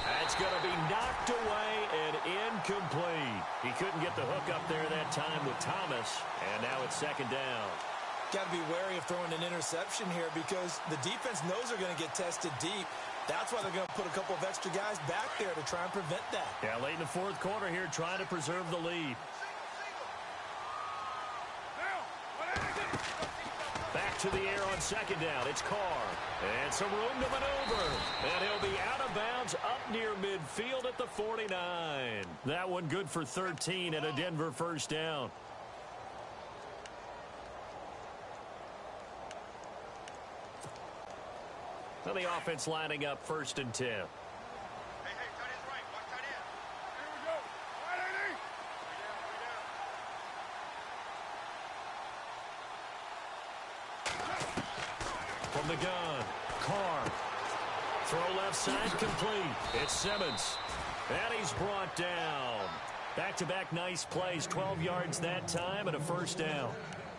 That's going to be knocked away and incomplete. He couldn't get the hook up there that time with Thomas. And now it's 2nd down. Got to be wary of throwing an interception here because the defense knows they're going to get tested deep. That's why they're going to put a couple of extra guys back there to try and prevent that. Yeah, late in the 4th quarter here, trying to preserve the lead. Back to the air on 2nd down. It's Carr. And some room to maneuver. And he'll be out of bounds up near midfield at the 49. That one good for 13 and a Denver first down. So the offense lining up 1st and 10. From the gun, Carr. Throw left side complete. It's Simmons. And he's brought down. Back-to-back nice plays, 12 yards that time and a first down.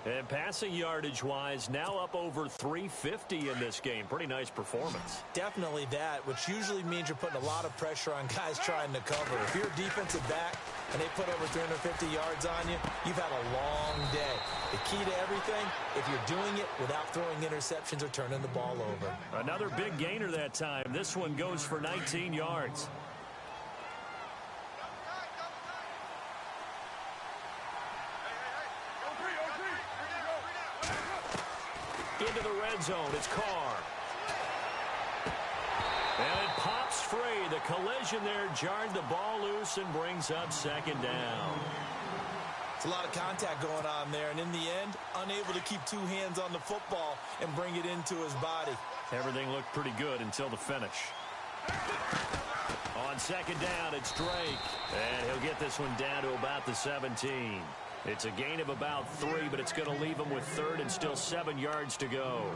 And passing yardage-wise, now up over 350 in this game. Pretty nice performance. Definitely that, which usually means you're putting a lot of pressure on guys trying to cover. If you're a defensive back and they put over 350 yards on you, you've had a long day. The key to everything, if you're doing it without throwing interceptions or turning the ball over. Another big gainer that time. This one goes for 19 yards. Into the red zone, it's Carr. And it pops free. The collision there jarred the ball loose and brings up 2nd down. It's a lot of contact going on there, and in the end, unable to keep 2 hands on the football and bring it into his body. Everything looked pretty good until the finish. On 2nd down, it's Drake. And he'll get this one down to about the 17. It's a gain of about 3, but it's going to leave them with 3rd and still 7 yards to go.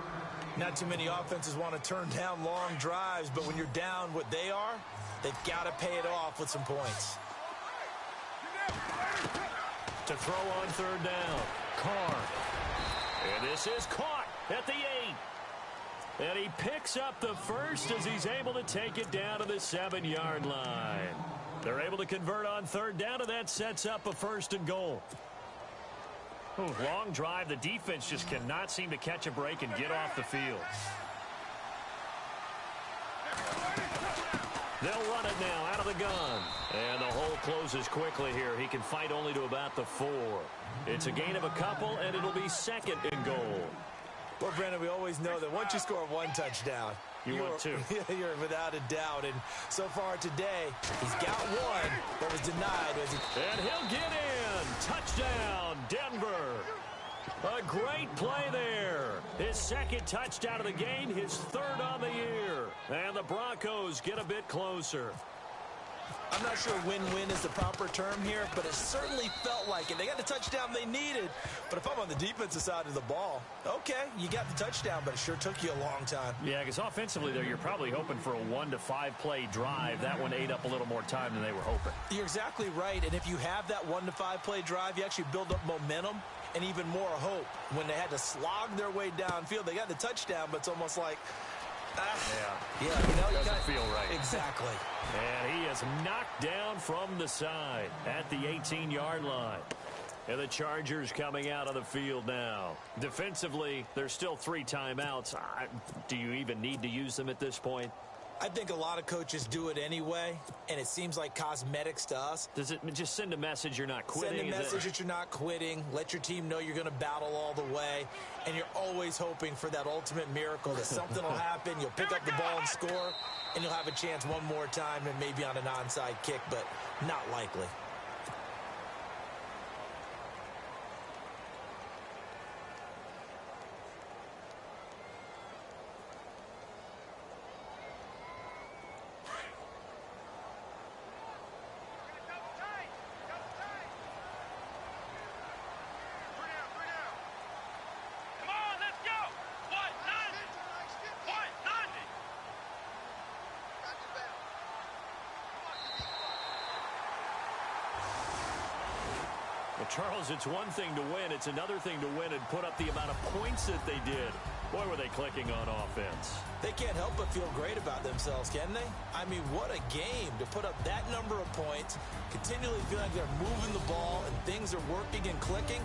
Not too many offenses want to turn down long drives, but when you're down what they are, they've got to pay it off with some points. To throw on 3rd down, Carr. And this is caught at the 8. And he picks up the first as he's able to take it down to the 7-yard line. They're able to convert on 3rd down, and that sets up a 1st and goal. Ooh, long drive. The defense just cannot seem to catch a break and get off the field. They'll run it now out of the gun. And the hole closes quickly here. He can fight only to about the 4. It's a gain of a couple, and it'll be 2nd and goal. Well, Brandon, we always know that once you score 1 touchdown, you want 2. You're without a doubt. And so far today, he's got 1, but was denied. And he'll get in. Touchdown, Denver. A great play there. His 2nd touchdown of the game, his 3rd on the year. And the Broncos get a bit closer. I'm not sure win-win is the proper term here, but it certainly felt like it. They got the touchdown they needed, but if I'm on the defensive side of the ball, okay, you got the touchdown, but it sure took you a long time. Yeah, because offensively there, you're probably hoping for a 1 to 5 play drive. That one ate up a little more time than they were hoping. You're exactly right, and if you have that 1 to 5 play drive, you actually build up momentum and even more hope. When they had to slog their way downfield, they got the touchdown, but it's almost like, yeah, doesn't feel right. Exactly. And he is knocked down from the side at the 18-yard line. And the Chargers coming out of the field now. Defensively, there's still 3 timeouts. Do you even need to use them at this point? I think a lot of coaches do it anyway, and it seems like cosmetics to us. Does it just send a message you're not quitting? Send a message that you're not quitting. Let your team know you're going to battle all the way, and you're always hoping for that ultimate miracle that something will happen, you'll pick up the ball and score, and you'll have a chance one more time and maybe on an onside kick, but not likely. Charles, it's one thing to win. It's another thing to win and put up the amount of points that they did. Boy, were they clicking on offense. They can't help but feel great about themselves, can they? I mean, what a game to put up that number of points, continually feel like they're moving the ball and things are working and clicking.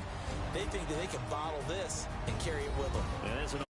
They think that they can bottle this and carry it with them. And